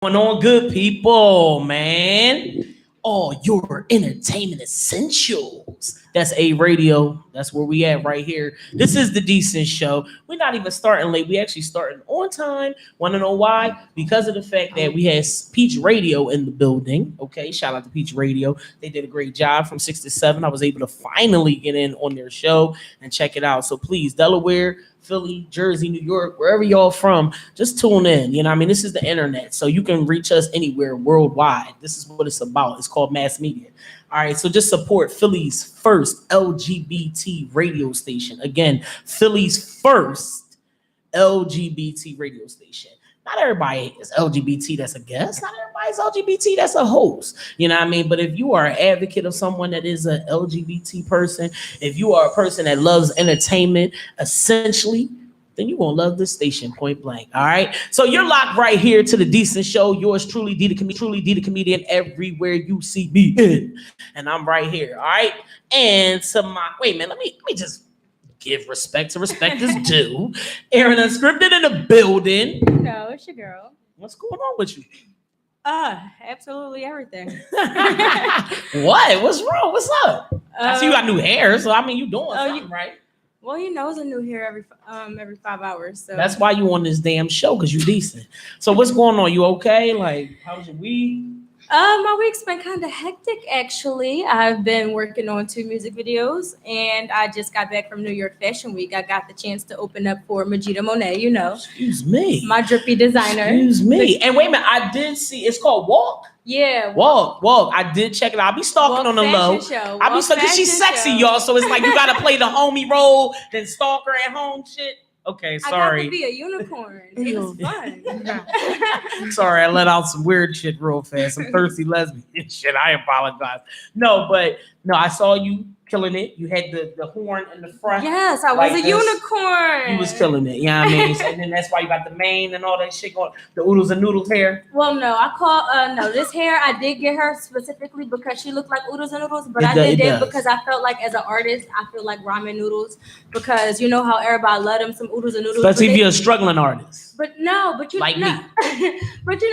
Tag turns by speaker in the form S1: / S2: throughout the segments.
S1: Going on, good people, man? All your entertainment essentials. That's A Radio. That's where we at right here. This is the Decent Show. We're not even starting late. We actually starting on time. Want to know why? Because of the fact that we had Peach Radio in the building. Okay, shout out to Peach Radio. They did a great job from 6 to 7. I was able to finally get in on their show and check it out. So please, Delaware, Philly, Jersey, New York, wherever y'all from, just tune in. You know what I mean? This is the internet, so you can reach us anywhere worldwide. This is what it's about. It's called mass media. All right, so just support Philly's first LGBT radio station. Again, Philly's first LGBT radio station. Not everybody is LGBT that's a guest. Not everybody's LGBT that's a host. You know what I mean? But if you are an advocate of someone that is an LGBT person, if you are a person that loves entertainment, essentially, then you're going to love this station, point blank. All right? So you're locked right here to the Decent Show. Yours truly, D the Comedian, everywhere you see me in. And I'm right here. All right? And to my, wait, man, let me just give respect to respect is due. Aaron Unscripted in the building.
S2: No, it's your girl.
S1: What's going on with you?
S2: Absolutely everything.
S1: What? What's wrong? What's up? I see you got new hair, so I mean you doing something right.
S2: Well, it's a new hair every 5 hours. So
S1: that's why you on this damn show, because you decent. So what's going on? You okay? Like, how's your week?
S2: My week's been kind of hectic, actually. I've been working on 2 music videos, and I just got back from New York Fashion Week. I got the chance to open up for Majida Monet, you know.
S1: Excuse me.
S2: My drippy designer.
S1: Excuse me. And wait a minute, I did see, it's called Walk.
S2: Yeah.
S1: Walk. I did check it out. I'll be stalking on the low. I'll be stalking. She's sexy, y'all. So it's like you got to play the homie role, then stalk her at home shit. Okay, sorry.
S2: I got to be a unicorn. It was fun.
S1: Sorry, I let out some weird shit real fast. Some thirsty lesbian shit. I apologize. No, I saw you killing it. You had the horn in the front.
S2: Yes, I was a unicorn.
S1: You was killing it. You know what I mean? And then that's why you got the mane and all that shit going. The oodles and noodles hair.
S2: Well, no, this hair I did get her specifically because she looked like oodles and noodles, but I did it because I felt like as an artist, I feel like ramen noodles because you know how everybody love them some oodles and noodles.
S1: Especially if you're a struggling artist.
S2: But you know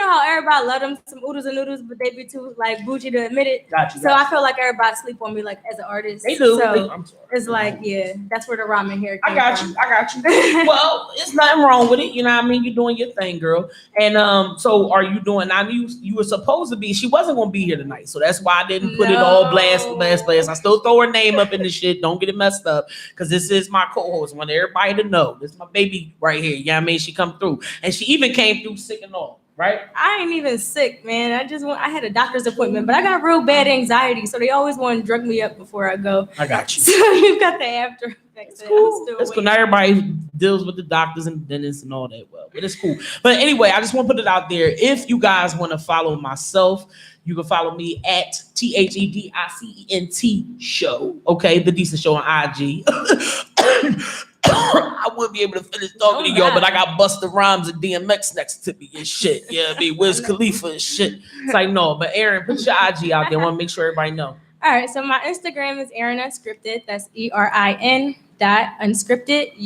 S2: how everybody love them some oodles and noodles, but they be too like bougie to admit it.
S1: Gotcha.
S2: So I feel like everybody sleep on me like as an artist.
S1: They do.
S2: So
S1: I'm sorry.
S2: it's like, yeah, that's where the ramen hair came
S1: I got you. Well, it's nothing wrong with it. You know what I mean? You're doing your thing, girl. And so are you doing, I knew you were supposed to be, she wasn't going to be here tonight. So that's why I didn't put it all blast. I still throw her name up in the shit. Don't get it messed up. Because this is my co-host. I want everybody to know. This is my baby right here. You know what I mean? She come through. And she even came through sick and all. Right?
S2: I ain't even sick, man. I had a doctor's appointment, but I got real bad anxiety, so they always want to drug me up before I go.
S1: I got you.
S2: So you got the after effects.
S1: It's cool. It's cool. Not everybody deals with the doctors and dentists and all that well, but it's cool. But anyway, I just want to put it out there. If you guys want to follow myself, you can follow me at THEDICENT show. Okay, the Decent Show on IG. I wouldn't be able to finish talking to y'all, but I got Busta Rhymes and DMX next to me and shit. Yeah, I mean, Wiz Khalifa and shit. It's like, no, but Aaron, put your IG out there. I want to make sure everybody know.
S2: All right, so my Instagram is Aaron Unscripted. That's ERIN.unscripted,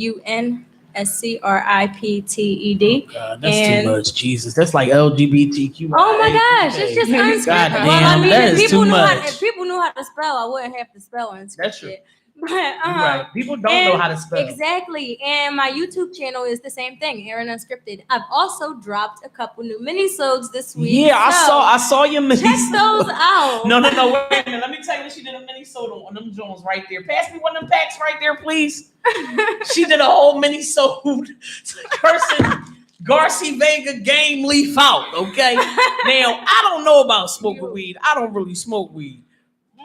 S2: UNSCRIPTED.
S1: Oh God, that's too much, Jesus. That's like LGBTQ.
S2: Oh my gosh, it's just unscripted.
S1: God damn, that is too much.
S2: If people knew how to spell, I wouldn't have to spell unscripted.
S1: That's true.
S2: But,
S1: right. People don't know how to spell.
S2: Exactly. And my YouTube channel is the same thing, Aaron Unscripted. I've also dropped a couple new minisodes this week.
S1: Yeah, I saw your minisode.
S2: Check those out.
S1: No, wait a minute. Let me tell you what she did a minisode on them Jones right there. Pass me one of them packs right there, please. She did a whole minisode cursing Garcia Vega game leaf out, okay? Now, I don't know about smoking weed. I don't really smoke weed.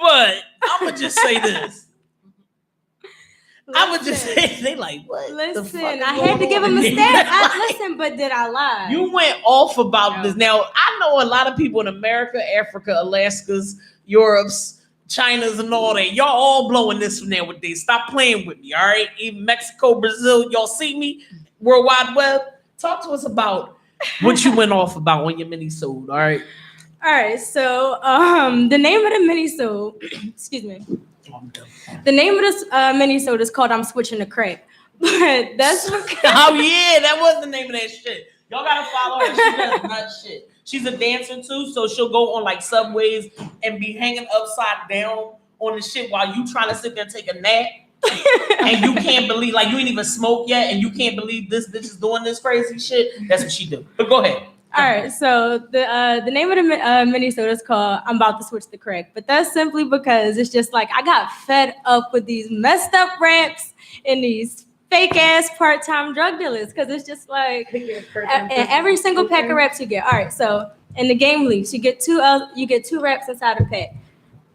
S1: But I'm going to just say this. I would just say, they like, what?
S2: Listen, I had to give him a stat. Listen, but did I lie?
S1: You went off about this. Now, I know a lot of people in America, Africa, Alaskas, Europe's, China's, and all that. Y'all all blowing this from there with these. Stop playing with me, all right? Even Mexico, Brazil, y'all see me? World Wide Web. Talk to us about what you went off about on your mini-sode, all right?
S2: All right, so the name of the mini-sode, excuse me. The name of this mini-sode is called I'm Switching to Crack. But that's
S1: oh yeah, that was the name of that shit. Y'all gotta follow her. She does nut shit. She's a dancer too, so she'll go on like subways and be hanging upside down on the shit while you trying to sit there and take a nap. And you can't believe, like, you ain't even smoked yet, and you can't believe this bitch is doing this crazy shit. That's what she do. But go ahead.
S2: All right, so the name of the mini soda is called "I'm About to Switch the Crack," but that's simply because it's just like I got fed up with these messed up raps and these fake ass part-time drug dealers, because it's just like every single pack of raps you get. All right, so in the game leagues, you get two raps inside a pack.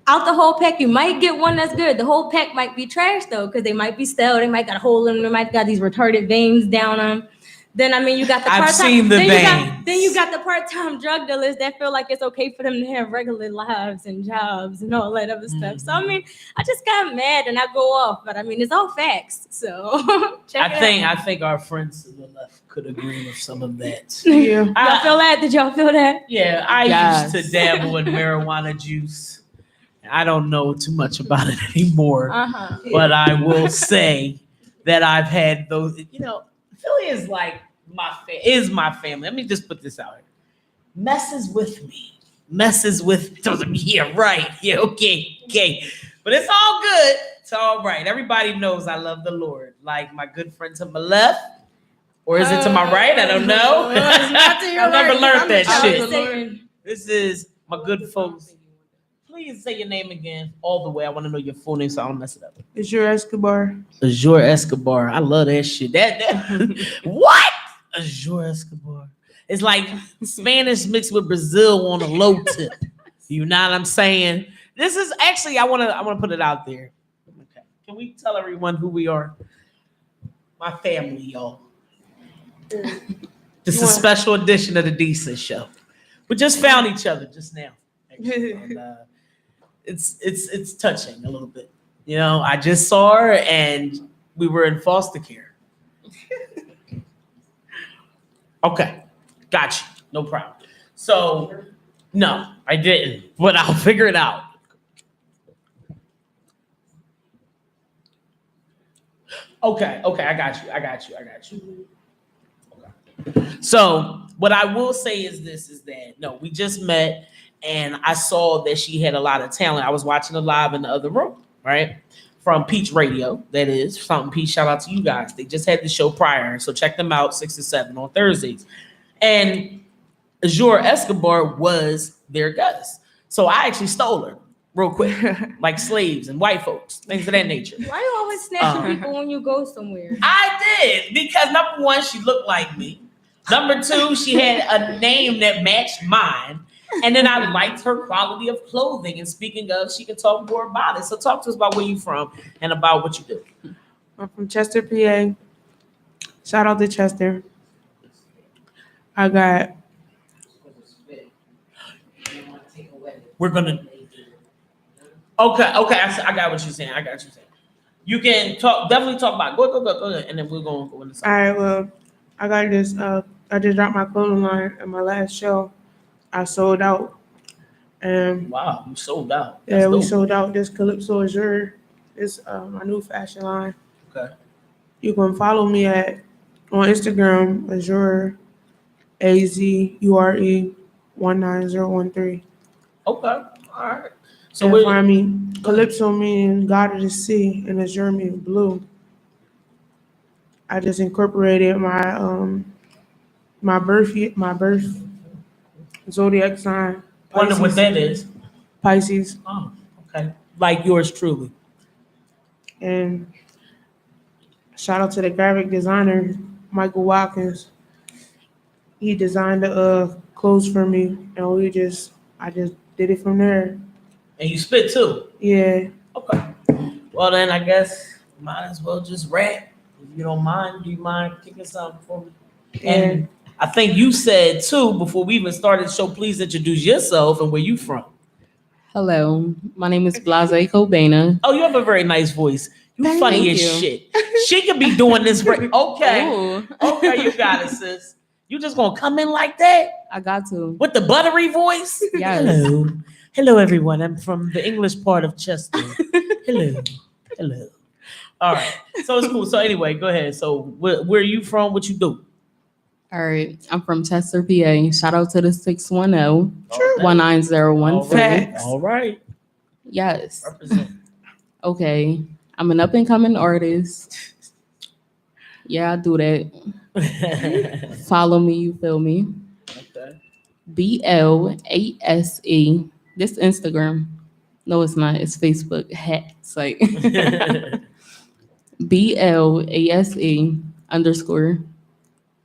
S2: Out the whole pack, you might get one that's good. The whole pack might be trash though, because they might be stale. They might got a hole in them. They might got these retarded veins down them. Then I mean, you got the part-time.
S1: I've seen the veins.
S2: Then you got the part-time drug dealers that feel like it's okay for them to have regular lives and jobs and all that other stuff. So I mean, I just got mad and I go off, but I mean, it's all facts. So
S1: I think our friends to the left could agree with some of that.
S2: Yeah. Y'all feel that? Did y'all feel that?
S1: Yeah, I used to dabble in marijuana juice. I don't know too much about it anymore, but I will say that I've had those. You know, Philly is like my family. Let me just put this out here. Messes with me. Yeah, right. Yeah, okay. But it's all good. It's all right. Everybody knows I love the Lord. Like my good friend to my left. Or is it to my right? I don't know.
S2: It's not to your
S1: I've never
S2: right.
S1: learned that shit.
S2: Satan.
S1: This is my good folks. Please say your name again all the way. I want to know your full name so I don't mess it up.
S3: Azure Escobar.
S1: Azure Escobar. I love that shit. That what? Azure Escobar. It's like Spanish mixed with Brazil on a low tip. You know what I'm saying? This is actually, I wanna put it out there. Okay. Can we tell everyone who we are? My family, y'all. This is a special edition of the Decent Show. We just found each other just now. Actually, and, it's touching a little bit. You know, I just saw her and we were in foster care. Okay, got you. No problem. So, no, I didn't, but I'll figure it out. Okay, I got you. Okay. So, what I will say is that, no, we just met and I saw that she had a lot of talent. I was watching her live in the other room, right? From Peach Radio, that is. Something Peach, shout out to you guys. They just had the show prior, so check them out, 6 to 7 on Thursdays. And Azure Escobar was their guest. So I actually stole her real quick, like slaves and white folks, things of that nature.
S2: Why you always snatching people when you go somewhere?
S1: I did, because number one, she looked like me. Number two, she had a name that matched mine. And then I liked her quality of clothing. And speaking of, she can talk more about it. So talk to us about where you from and about what you do.
S3: I'm from Chester, PA. Shout out to Chester. I got.
S1: We're gonna. Okay. I got what you're saying. You can definitely talk about it. Go ahead, and then we're gonna go into something.
S3: All right, well, I got this. I just dropped my clothing line at my last show. I sold out.
S1: Wow, you sold out.
S3: Yeah, we sold out. This Calypso Azure. It's my new fashion line.
S1: Okay.
S3: You can follow me on Instagram, Azure, AZURE 19013.
S1: Okay. All right.
S3: So and find me. Calypso meaning God of the sea, and Azure meaning blue. I just incorporated my birth zodiac sign.
S1: Wonder what that is.
S3: Pisces.
S1: Oh, okay. Like yours truly.
S3: And shout out to the graphic designer, Michael Watkins. He designed the clothes for me, and I just did it from there.
S1: And you spit too?
S3: Yeah.
S1: Okay. Well then, I guess might as well just rap. If you don't mind, do you mind kicking something for me? And I think you said too, before we even started the show, please introduce yourself and where you from.
S4: Hello, my name is Blase Cobana.
S1: Oh, you have a very nice voice. You funny as shit. She could be doing this. Okay.
S4: Ooh.
S1: Okay, you got it, sis. You just gonna come in like that?
S4: I got to.
S1: With the buttery voice?
S4: Yes.
S1: Hello, everyone. I'm from the English part of Chester. Hello. All right. So it's cool. So anyway, go ahead. So where are you from? What you do?
S4: All right. I'm from Chester, PA. Shout out to the 610
S1: Sure.
S4: 1901.
S3: Facts.
S1: All right.
S4: Yes.
S1: Represent.
S4: Okay. I'm an up and coming artist. Yeah, I do that. Follow me, you feel me?
S1: Okay.
S4: BLASE. This Instagram. No, it's not. It's Facebook. It's like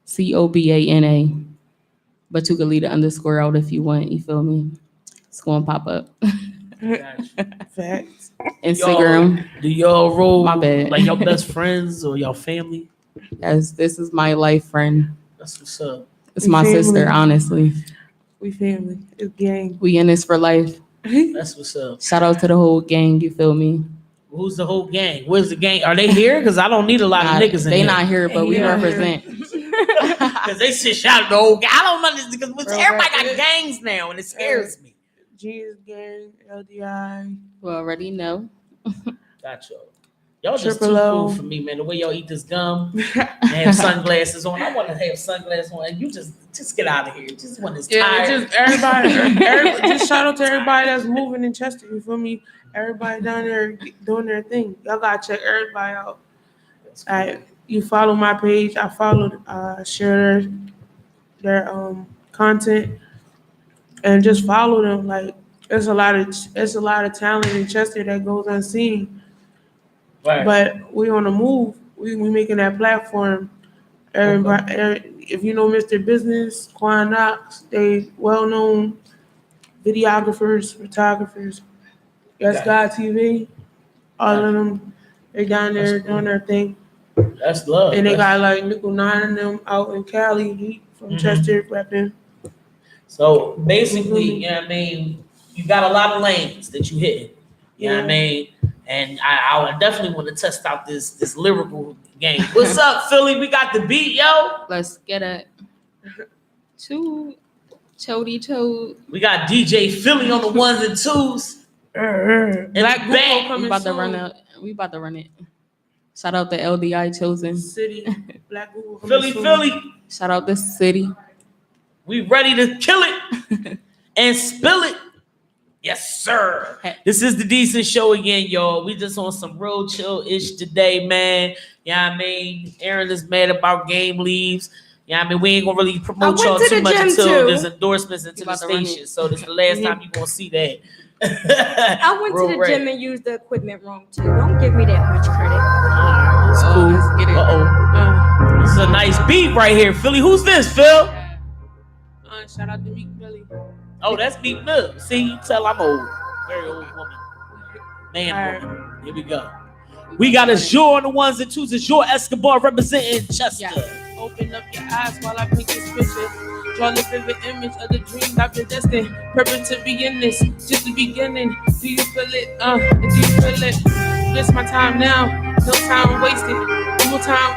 S4: BLASE_COBANA. But you can leave the underscore out if you want. You feel me? It's going to pop up.
S3: Facts.
S4: Instagram.
S1: Do y'all roll
S4: My bad.
S1: like your best friends or your family?
S4: Yes, this is my life friend.
S1: That's what's up.
S4: It's my
S3: Family.
S4: sister, honestly.
S3: We family. It's gang.
S4: We in this for life.
S1: That's what's up.
S4: Shout out to the whole gang, you feel me?
S1: Who's the whole gang? Where's the gang? Are they here? Because I don't need a lot of niggas in
S4: They
S1: here.
S4: not here, but we
S3: Yeah.
S4: represent.
S1: Because they sit shout the whole gang. I don't know this because
S3: Bro,
S1: everybody
S3: right.
S1: got gangs now and it scares me.
S3: G's gang, LDI.
S4: We already know.
S1: Gotcha. Y'all just too
S3: Triple O.
S1: cool for me, man. The way y'all eat this gum and have sunglasses on. I want to have sunglasses on. And you just get out of here. Just when it's
S3: Yeah,
S1: tired.
S3: just everybody, just shout out to everybody that's moving in Chester. You feel me? Everybody down there doing their thing. Y'all gotta check everybody out. You follow my page. I followed, share their content, and just follow them. Like it's a lot of talent in Chester that goes unseen.
S1: Right.
S3: But we on the move. We making that platform. Everybody, if you know Mr. Business, Quan Knox, they well known videographers, photographers. Yes, God TV, all of them. They down there doing their thing,
S1: That's love.
S3: and they
S1: That's-
S3: got like Nickel 9 and them out in Cali. He from
S1: Mhm.
S3: Chester repping.
S1: So basically, you know what I mean, you got a lot of lanes that you hit. You know what I
S3: Yeah.
S1: mean? And I would definitely want to test out this lyrical game. What's up, Philly? We got the beat, yo.
S4: Let's get it. Chody Chode.
S1: We got DJ Philly on the ones and twos.
S3: Black
S1: the
S3: Google
S1: bang.
S4: We
S3: coming
S4: about to
S3: soon.
S4: run it. We about to run it. Shout out to LDI Chosen.
S3: City. Black Google coming
S1: Philly,
S3: soon.
S1: Philly.
S4: Shout out the city.
S1: We ready to kill it and spill it. Yes, sir. This is the Decent Show again, y'all. We just on some real chill-ish today, man. Yeah, I mean, Aaron is mad about game leaves. Yeah, I mean, we ain't gonna really promote
S2: I
S1: y'all
S2: went to
S1: too
S2: the
S1: much
S2: gym,
S1: until
S2: too.
S1: there's endorsements into
S4: You
S1: the
S4: about to run it.
S1: station. So this is the last time you gonna see that.
S2: I went
S1: Real
S2: to the
S1: rap.
S2: gym and used the equipment wrong too. Don't give me that much credit.
S1: It's cool.
S4: Let's get it.
S1: Uh-oh. This is a nice beat right here, Philly. Who's this, Phil?
S3: Shout out to Meek Millie.
S1: Oh, that's Meek Mill. See, you tell I'm old. Very old woman. Man,
S3: Alright.
S1: woman. Here we go. We got Azure on the ones and twos. Azure Escobar representing Chester.
S4: Yeah.
S3: Open up your eyes while I paint this picture. Draw the vivid image of the dream I've been destined. Purpose to be in this, just the beginning. Do you feel it? Do you feel it? This my time now. No time wasted. No time.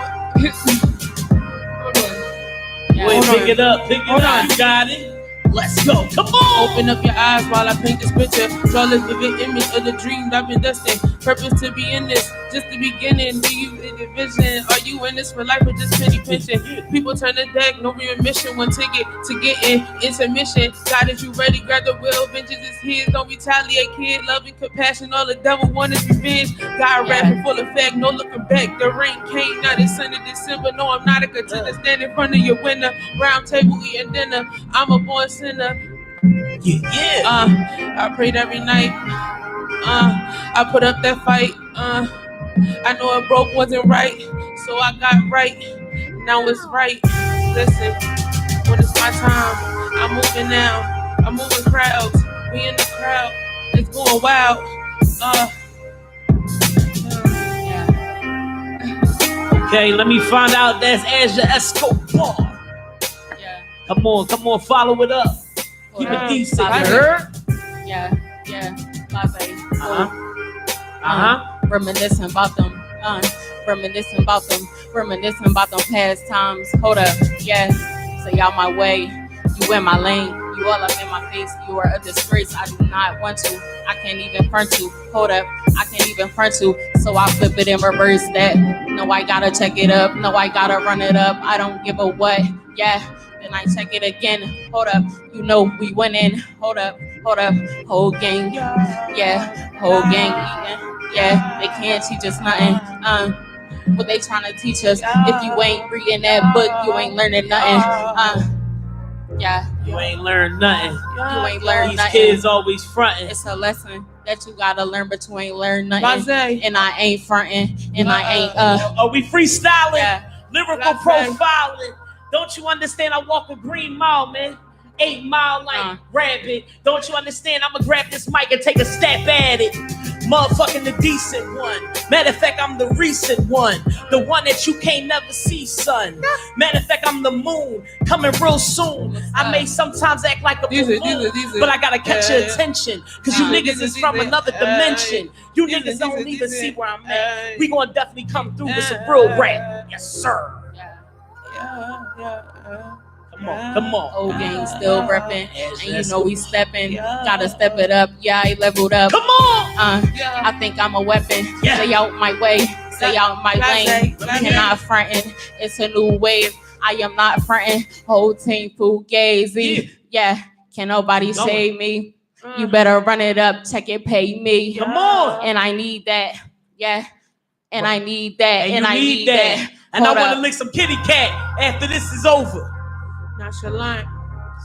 S3: Hold on.
S4: Yeah.
S1: Wait,
S3: Hold
S1: pick
S3: on.
S1: it up. Pick it
S3: Hold
S1: up.
S3: on.
S1: You got it. Let's go. Come on.
S3: Open up your eyes while I paint this picture. Draw the vivid image of the dream I've been destined. Purpose to be in this, just the beginning. Do you in the vision? Are you in this for life or just penny pinching? People turn the deck, no remission. One ticket to get in intermission. God, is you ready? Grab the wheel. Vengeance is his. Don't retaliate, kid. Love and compassion. All the devil want is revenge. God rapping full effect, no looking back. The rain came, now it's Sunday, December. No, I'm not a contender. Stand in front of your winner. Round table eating dinner. I'm a born sinner.
S1: Yeah.
S3: I prayed every night. I put up that fight. I know it broke wasn't right, so I got right. Now it's right. Listen, when it's my time, I'm moving now. I'm moving crowds. We in the crowd. It's going wild.
S1: Okay, let me find out that's Azure Escobar.
S4: Yeah.
S1: Come on, follow it up. Keep it decent. You heard?
S4: Yeah. Blase. Reminiscing about them. Reminiscing about them past times. Hold up. Yeah. Say out my way. You in my lane. You all up in my face. You are a disgrace. I do not want to. I can't even front you. Hold up. I can't even front you. So I flip it and reverse that. No, I gotta check it up. No, I gotta run it up. I don't give a what. Yeah, then I check it again. Hold up, you know we winning. Hold up, whole gang. Yeah, whole gang eating. Yeah, they can't teach us nothing. What they trying to teach us? If you ain't reading that book, you ain't learning nothing. Yeah,
S1: You ain't learned nothing.
S4: you ain't learned
S1: These
S4: nothing.
S1: kids always fronting.
S4: It's a lesson that you gotta learn, but you ain't learned nothing.
S3: Blase.
S4: And I ain't fronting, and I ain't
S1: Are we freestyling?
S4: Yeah.
S1: Lyrical
S3: Blase.
S1: profiling. Don't you understand? I walk a green mile, man. 8 Mile like rabbit. Don't you understand? I'ma grab this mic and take a step at it. Motherfucking the decent one. Matter of fact, I'm the recent one. The one that you can't never see, son. Matter of fact, I'm the moon. Coming real soon. I may sometimes act like a balloon, but I gotta catch your attention. Cause you niggas is from another dimension. You niggas don't even see where I'm at. We gonna definitely come through with some real rap. Yes, sir. Come on.
S4: Old gang still repping, and you know we stepping. Gotta step it up. Yeah, I leveled up.
S1: Come on.
S4: I think I'm a weapon.
S1: Yeah.
S4: Stay out my way. Stay out my lane. Cannot frontin'. It's a new wave. I am not frontin'. Whole team fugazi. Yeah. Can nobody save me? You better run it up. Check it. Pay me.
S1: Come on.
S4: And I need that. Yeah. And I need that.
S1: And
S4: I
S1: you need
S4: that.
S1: that. And
S4: Hold
S1: I want
S4: up.
S1: to lick some kitty cat after this is over.
S3: Nonchalant.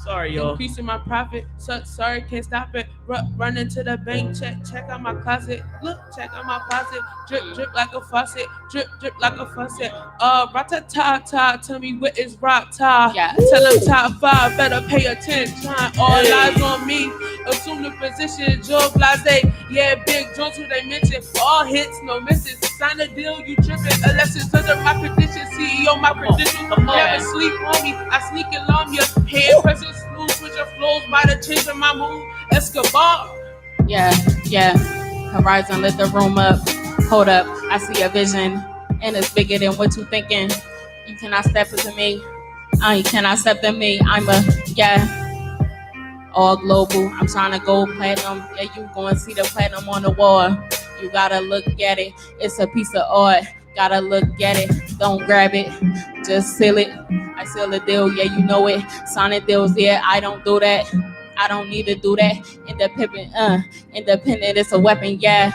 S1: Sorry, y'all.
S3: Increasing my profit. Sorry, can't stop it. Run into the bank. Check out my closet. Look, check out my closet. Drip like a faucet. Drip like a faucet. Rat-ta-ta-ta. Tell me what is rock-ta.
S4: Yeah.
S3: Tell them top 5 better pay attention. All eyes on me. Assume the position. Joe Blase. Yeah, big Jones who they mentioned. All hits, no misses. Sign a deal, you tripping. Unless it's under my prediction. CEO, my prediction.
S1: Come on.
S3: Never sleep on me. I sneak along your head. Pressing smooth. Switch your flows by the change of my mood. Escobar.
S4: Yeah. Horizon lit the room up. Hold up, I see a vision, and it's bigger than what you thinking. You cannot step into me. You cannot step to me. I'm all global. I'm trying to go platinum. Yeah, you gonna see the platinum on the wall. You gotta look at it. It's a piece of art. Gotta look at it. Don't grab it. Just seal it. I seal the deal. Yeah, you know it. Signing deals. Yeah, I don't do that. I don't need to do that. Independent is a weapon. Yeah.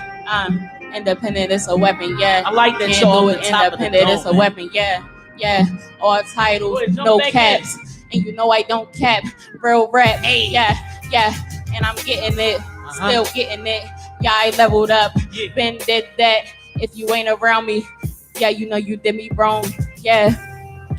S4: Independent is a weapon. Yeah.
S1: I like that
S4: Can't
S1: y'all
S4: do
S1: on
S4: it.
S1: top of the
S4: Independent is a
S1: dome,
S4: weapon. Yeah. All titles,
S1: Boy, jump
S4: no
S1: back
S4: caps. And you know I don't cap. Real rap.
S1: Hey.
S4: Yeah. And I'm getting it. Still getting it. Yeah, I leveled up.
S1: Yeah.
S4: Been did that. If you ain't around me, yeah, you know you did me wrong. Yeah.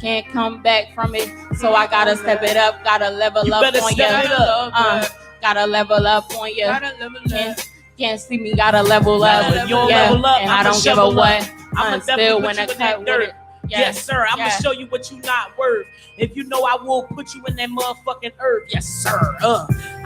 S4: Can't come back from it. So I gotta step it up. Gotta level
S1: You
S4: up
S1: better
S4: on
S1: step it up.
S4: Gotta level up on you.
S3: Gotta level up.
S4: Can't see me, gotta level up.
S1: If you don't
S4: Yeah,
S1: level up,
S4: and
S1: I'ma
S4: I don't give a
S1: shovel
S4: what.
S1: up. I'ma
S4: Still
S1: definitely
S4: when
S1: put
S4: I
S1: you in
S4: cut
S1: that
S4: with
S1: dirt.
S4: it.
S1: Yes, sir. I'm
S4: Yeah.
S1: gonna show you what you not worth. If you know I will put you in that motherfucking earth. Yes, sir.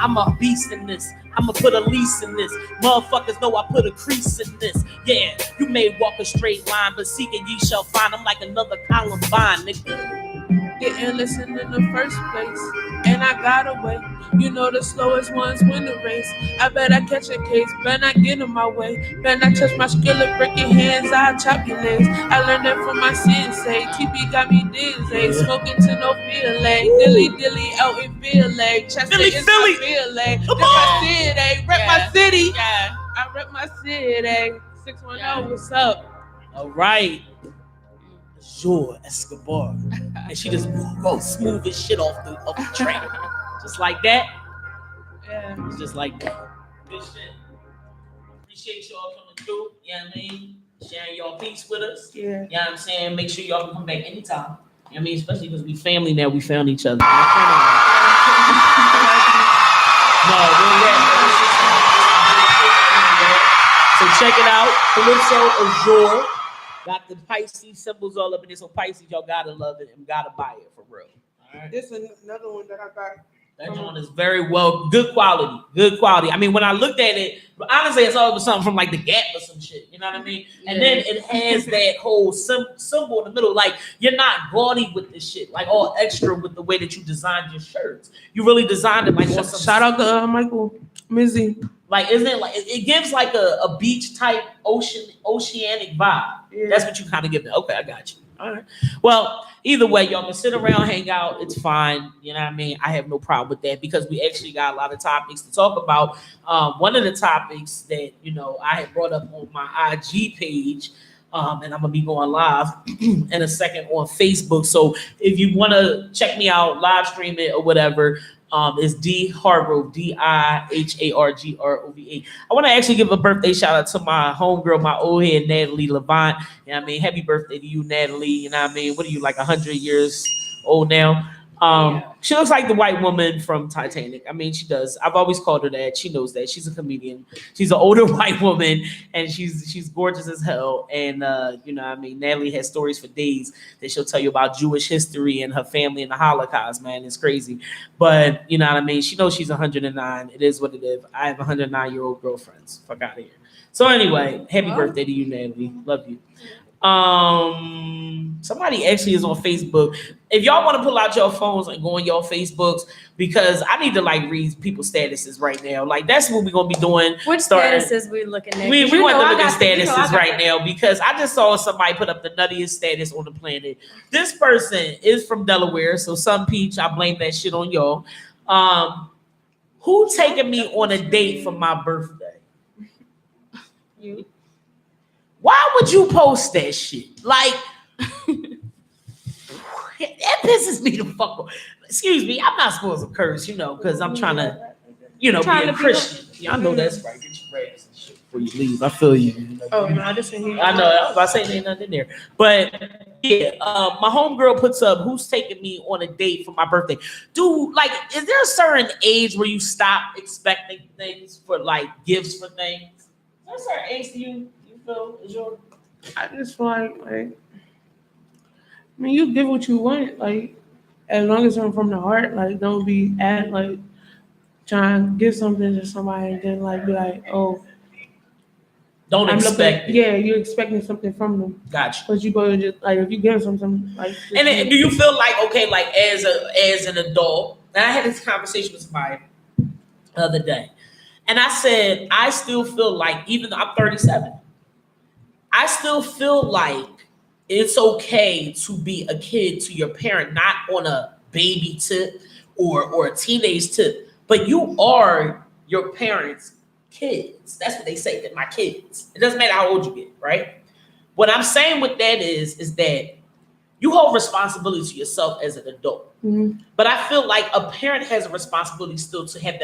S1: I'm a beast in this. I'm gonna put a lease in this. Motherfuckers know I put a crease in this. Yeah, you may walk a straight line, but seeking ye shall find. I'm like another Columbine, nigga.
S3: Didn't listen in the first place, and I got away. You know the slowest ones win the race. I bet I catch a case, better not get in my way. Better not touch my skillet, break your hands, I'll chop your legs. I learned that from my sensei. TP got me dizzy, smoking to no feel leg. Dilly out in feel leg. Chester
S1: Philly,
S3: is
S1: Philly.
S3: my feel leg.
S1: Come
S3: Rep
S1: on.
S3: my city, rep my city.
S4: Yeah.
S3: I rep my city. 610, what's up?
S1: All right. Azure Escobar. And she just go smooth as shit off the track. Just like that.
S3: Yeah.
S1: It's just like that. Good shit. Appreciate y'all coming through. You know what I mean? Sharing y'all piece with us.
S3: Yeah.
S1: You know what I'm saying? Make sure y'all can come back anytime. You know what I mean? Especially because we family now. We found each other. No, so check it out. Calypso Azure. Got the Pisces symbols all up in this. So Pisces, y'all gotta love it and gotta buy it for real. All right.
S3: This is another one that I got.
S1: That joint is very well, good quality. Good quality. I mean, when I looked at it, honestly, it's always something from like the Gap or some shit. You know what I mean? And then it has that whole symbol in the middle. Like, you're not gaudy with this shit. Like, all extra with the way that you designed your shirts. You really designed it like on some.
S3: Shout out to Michael Mizzy.
S1: Like, isn't it like it gives like a beach type oceanic vibe?
S3: Yeah.
S1: That's what you kind of give it. Okay, I got you. All right. Well, either way, y'all can sit around, hang out. It's fine. You know what I mean? I have no problem with that because we actually got a lot of topics to talk about. One of the topics that, I had brought up on my IG page, and I'm going to be going live in a second on Facebook. So if you want to check me out, live stream it or whatever, is D Hargrove, DIHARGROVA. I want to actually give a birthday shout out to my homegirl, my old head, Natalie Levant. You know what I mean? Happy birthday to you, Natalie. You know what I mean? What are you, like 100 years old now? She looks like the white woman from Titanic. I mean, she does. I've always called her that. She knows that. She's a comedian. She's an older white woman, and she's gorgeous as hell. And you know what I mean? Natalie has stories for days that she'll tell you about Jewish history and her family and the Holocaust, man. It's crazy. But you know what I mean? She knows she's 109. It is what it is. I have 109-year-old girlfriends. Fuck out of here. So anyway, happy birthday to you, Natalie. Love you. Somebody actually is on Facebook. If y'all want to pull out your phones and go on your Facebooks, because I need to like read people's statuses right now. Like that's what we're gonna be doing.
S2: Which statuses we looking at?
S1: We want to look at statuses right now because I just saw somebody put up the nuttiest status on the planet. This person is from Delaware, so some peach. I blame that shit on y'all. Who taking me on a date for my birthday?
S2: You.
S1: Why would you post that shit? Like, that pisses me the fuck off. Excuse me, I'm not supposed to curse, because I'm trying to, be a Christian. Yeah, I know that's right. Get your ass and shit before you leave. I feel you.
S3: Oh, no, I just said he.
S1: I know. I was about to say there ain't nothing there. But, yeah, my homegirl puts up, who's taking me on a date for my birthday? Dude, like, is there a certain age where you stop expecting things for, like, gifts for things? Is there a certain age to you?
S3: I just feel like, I mean, you give what you want, like, as long as I'm from the heart, like, don't be trying to give something to somebody and then, like, be like, oh.
S1: Don't expect it.
S3: Yeah, you're expecting something from them.
S1: Gotcha.
S3: But you go to just, like, if you give something, like.
S1: And then, do you feel like, okay, like, as an adult, and I had this conversation with somebody the other day, and I said, I still feel like, even though I'm 37, I still feel like it's okay to be a kid to your parent, not on a baby tip or a teenage tip, but you are your parents' kids. That's what they say, that my kids. It doesn't matter how old you get, right? What I'm saying with that is that you hold responsibility to yourself as an adult.
S3: Mm-hmm.
S1: But I feel like a parent has a responsibility still to have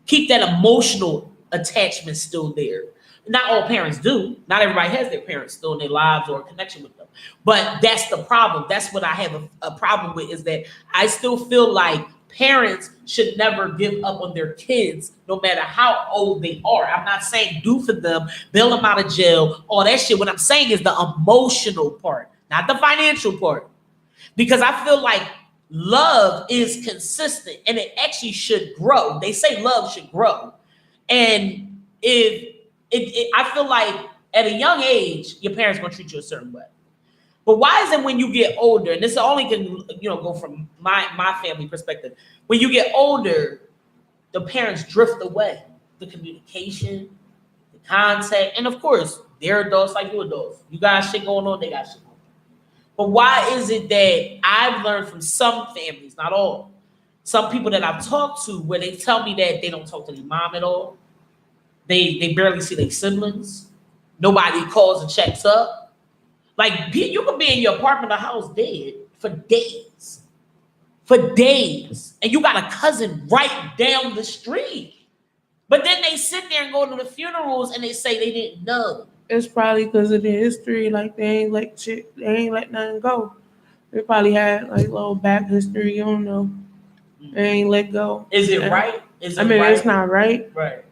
S1: keep that emotional attachment still there. Not all parents do. Not everybody has their parents still in their lives or a connection with them. But that's the problem. That's what I have a problem with, is that I still feel like parents should never give up on their kids, no matter how old they are. I'm not saying do for them, bail them out of jail, all that shit. What I'm saying is the emotional part, not the financial part. Because I feel like love is consistent and it actually should grow. They say love should grow. And I feel like at a young age, your parents gonna treat you a certain way. But why is it when you get older, and this only can go from my family perspective, when you get older, the parents drift away. The communication, the contact, and of course, they're adults like you adults. You got shit going on, they got shit going on. But why is it that I've learned from some families, not all, some people that I've talked to, where they tell me that they don't talk to their mom at all. They barely see their siblings. Nobody calls and checks up. Like, you could be in your apartment or house dead for days. And you got a cousin right down the street. But then they sit there and go to the funerals and they say they didn't know.
S3: It's probably because of the history. Like, they ain't let nothing go. They probably had, like, little back history. You don't know. They ain't let go.
S1: Is it right?
S3: It's not right.
S1: Right.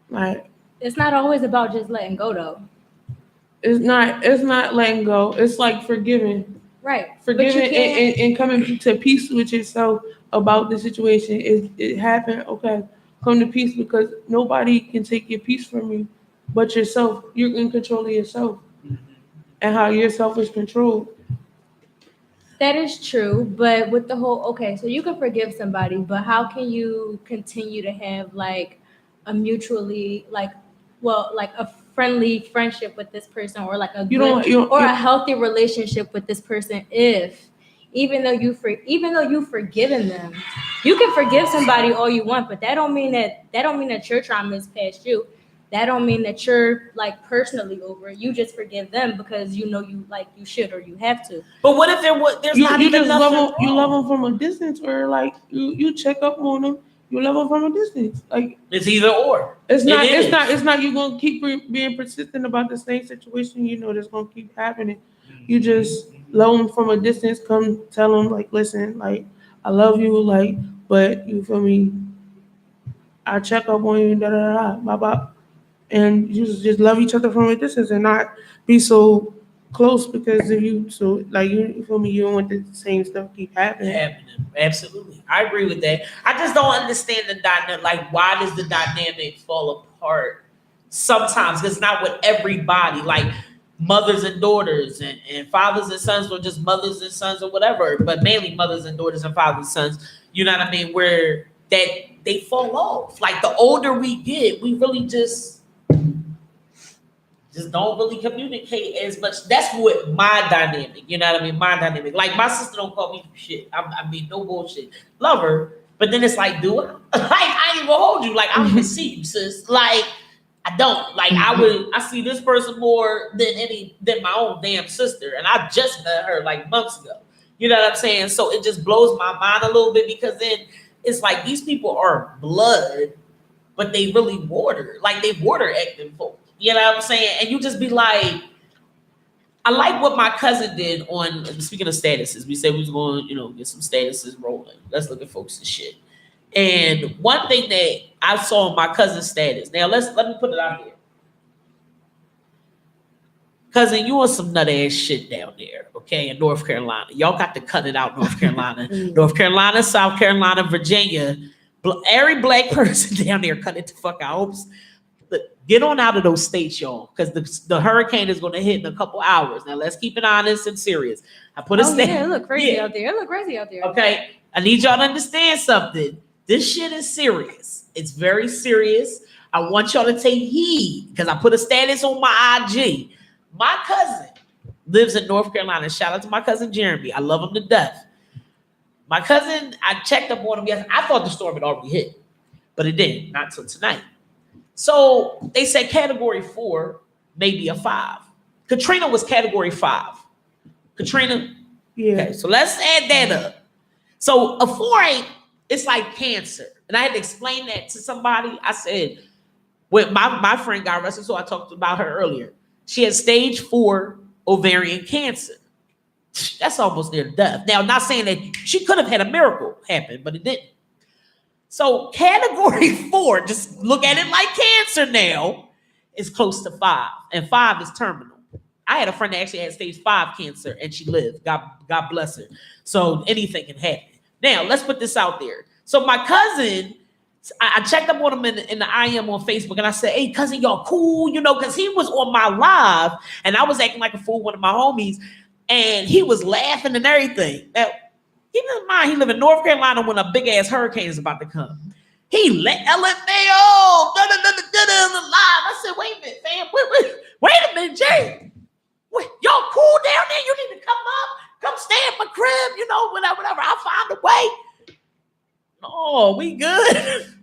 S3: Like,
S2: it's not always about just letting go, though.
S3: It's not letting go. It's like forgiving.
S2: Right.
S3: Forgiving and coming to peace with yourself about the situation. It happened. Okay. Come to peace, because nobody can take your peace from you but yourself. You're in control of yourself and how yourself is controlled.
S2: That is true. But with the whole, so you can forgive somebody, but how can you continue to have like a mutually, a friendly friendship with this person, or like a
S3: You
S2: good,
S3: don't-
S2: or a healthy relationship with this person if even though you've forgiven them, you can forgive somebody all you want, but that don't mean that your trauma is past you. That don't mean that you're like personally over it. You just forgive them because you know you should or you have to.
S1: But what if there's not
S3: you
S1: even
S3: just
S1: nothing
S3: love them. You love
S1: wrong?
S3: them from a distance, or like you check up on them. You love them from a distance. Like
S1: It's either or.
S3: it's
S1: It
S3: not.
S1: is.
S3: It's not. You gonna keep being persistent about the same situation. You know that's gonna keep happening. You just love them from a distance. Come tell them like, listen, like I love you, like, but you feel me. I check up on you, da da da, blah blah, and you just love each other from a distance and not be so close because if you so like you feel me. You don't want the same stuff keep happening.
S1: Absolutely. I agree with that. I just don't understand the dynamic. Like, why does the dynamic fall apart sometimes? It's not with everybody. Like, mothers and daughters and fathers and sons, or just mothers and sons or whatever, but mainly mothers and daughters and fathers and sons. You know what I mean? Where that they fall off. Like, the older we get, we really just don't really communicate as much. That's what my dynamic, you know what I mean? My dynamic. Like, my sister don't call me shit. I mean, no bullshit. Love her. But then it's like, do I? Like, I ain't gonna hold you. Like, I don't even see you, sis. Like, I don't. Like, I see this person more than my own damn sister. And I just met her like months ago. You know what I'm saying? So it just blows my mind a little bit, because then it's like these people are blood, but they really water. Like, they water acting folk. You know what I'm saying? And you just be like, I like what my cousin did on, speaking of statuses, we said we was going to, get some statuses rolling. Let's look at folks and shit. And one thing that I saw on my cousin's status, now let me put it out here. Cousin, you on some nut ass shit down there, okay, in North Carolina. Y'all got to cut it out, North Carolina. North Carolina, South Carolina, Virginia. Every black person down there, cut it the fuck out. Get on out of those states, y'all, because the hurricane is going to hit in a couple hours. Now, let's keep it honest and serious. I put a
S2: Yeah, it look crazy out there. It look crazy out there.
S1: Okay, I need y'all to understand something. This shit is serious. It's very serious. I want y'all to take heed, because I put a status on my IG. My cousin lives in North Carolina. Shout out to my cousin Jeremy. I love him to death. My cousin, I checked up on him yesterday. I thought the storm had already hit, but it didn't. Not till tonight. So they said category 4, maybe a 5. Katrina was category 5. Katrina.
S3: Yeah.
S1: Okay, so let's add that up. So a 4 it's like cancer. And I had to explain that to somebody. I said, with my friend got arrested, so I talked about her earlier. She had stage 4 ovarian cancer. That's almost near death. Now, I'm not saying that she could have had a miracle happen, but it didn't. So category 4, just look at it like cancer now, is close to 5. And 5 is terminal. I had a friend that actually had stage 5 cancer and she lived. God bless her. So anything can happen. Now, let's put this out there. So my cousin, I checked up on him in the IM on Facebook, and I said, hey, cousin, y'all cool? Because he was on my live and I was acting like a fool, one of my homies, and he was laughing and everything. Now, he doesn't mind. He live in North Carolina when a big ass hurricane is about to come. He let LMAO live. I said, wait a minute, fam. Wait a minute, Jay. Y'all cool down there? You need to come stay at my crib, whatever. I'll find a way. No, we good.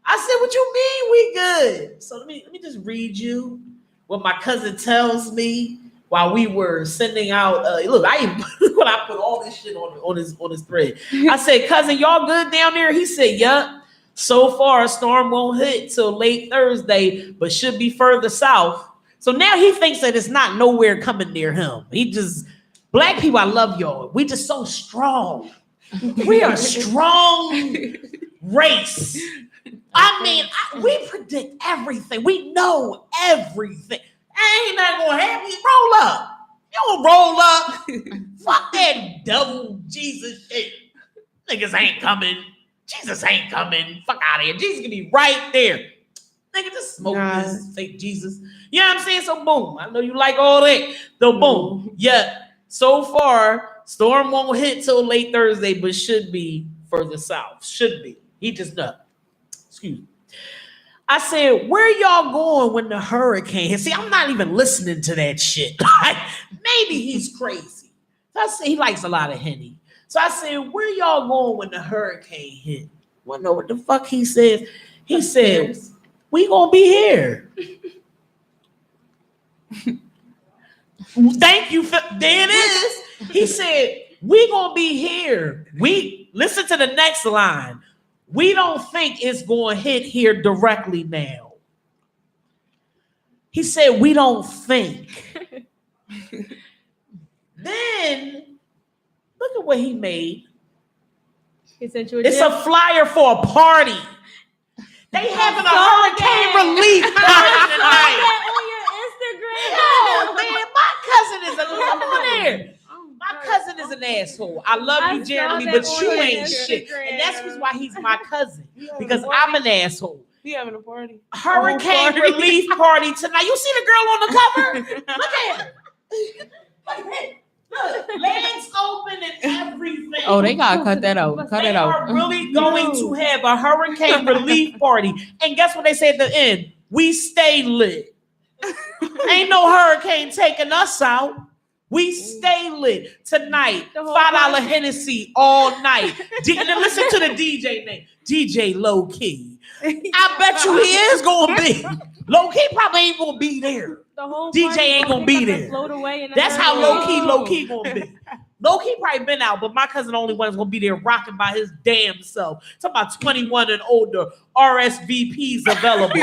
S1: I said, what you mean we good? So let me just read you what my cousin tells me while we were sending out. Look, when I put all this shit on his thread. I said, cousin, y'all good down there? He said, yup. So far, a storm won't hit till late Thursday, but should be further south. So now he thinks that it's not nowhere coming near him. Black people, I love y'all. We just so strong. We are strong race. I mean, we predict everything. We know everything. Ain't not gonna happen. Roll up. You don't roll up. Fuck that devil Jesus shit. Niggas ain't coming. Jesus ain't coming. Fuck out of here. Jesus can be right there. Nigga, just smoke this fake Jesus. You know what I'm saying? So boom. I know you like all that. So boom. Yeah. So far, storm won't hit till late Thursday, but should be further south. Should be. He just not. Excuse me. I said, where y'all going when the hurricane hit? See, I'm not even listening to that shit. Like, maybe he's crazy. So I said, he likes a lot of Henny. So I said, where y'all going when the hurricane hit? Wanna know what the fuck he said? He said, we gonna be here. Thank you. There it is. He said, we gonna be here. We listen to the next line. We don't think it's going to hit here directly now. He said, we don't think. Then, look at what he made.
S2: He sent you
S1: It's a flyer for a party. They having a hurricane relief party tonight.
S2: on your Instagram.
S1: Oh, man, my cousin is come on there. My cousin is an asshole. I love you, Jeremy, but you ain't shit. And that's why he's my cousin. Because I'm an asshole.
S3: He having a party.
S1: Hurricane relief party tonight. You see the girl on the cover? Look at her. Look, legs open and everything.
S4: Oh, they gotta cut that out. Cut
S1: They
S4: it
S1: are
S4: out.
S1: really going to have a hurricane relief party. And guess what they say at the end? We stay lit. Ain't no hurricane taking us out. We stay lit tonight. $5 Hennessy all night. And then listen to the DJ name. DJ Low Key. I bet you he is gonna be. Low Key probably ain't gonna be there.
S2: The whole
S1: DJ ain't gonna be there.
S2: Float away in
S1: That's how low key gonna be. Low key probably been out, but my cousin only one is gonna be there rocking by his damn self. Talking about 21 and older, RSVPs available.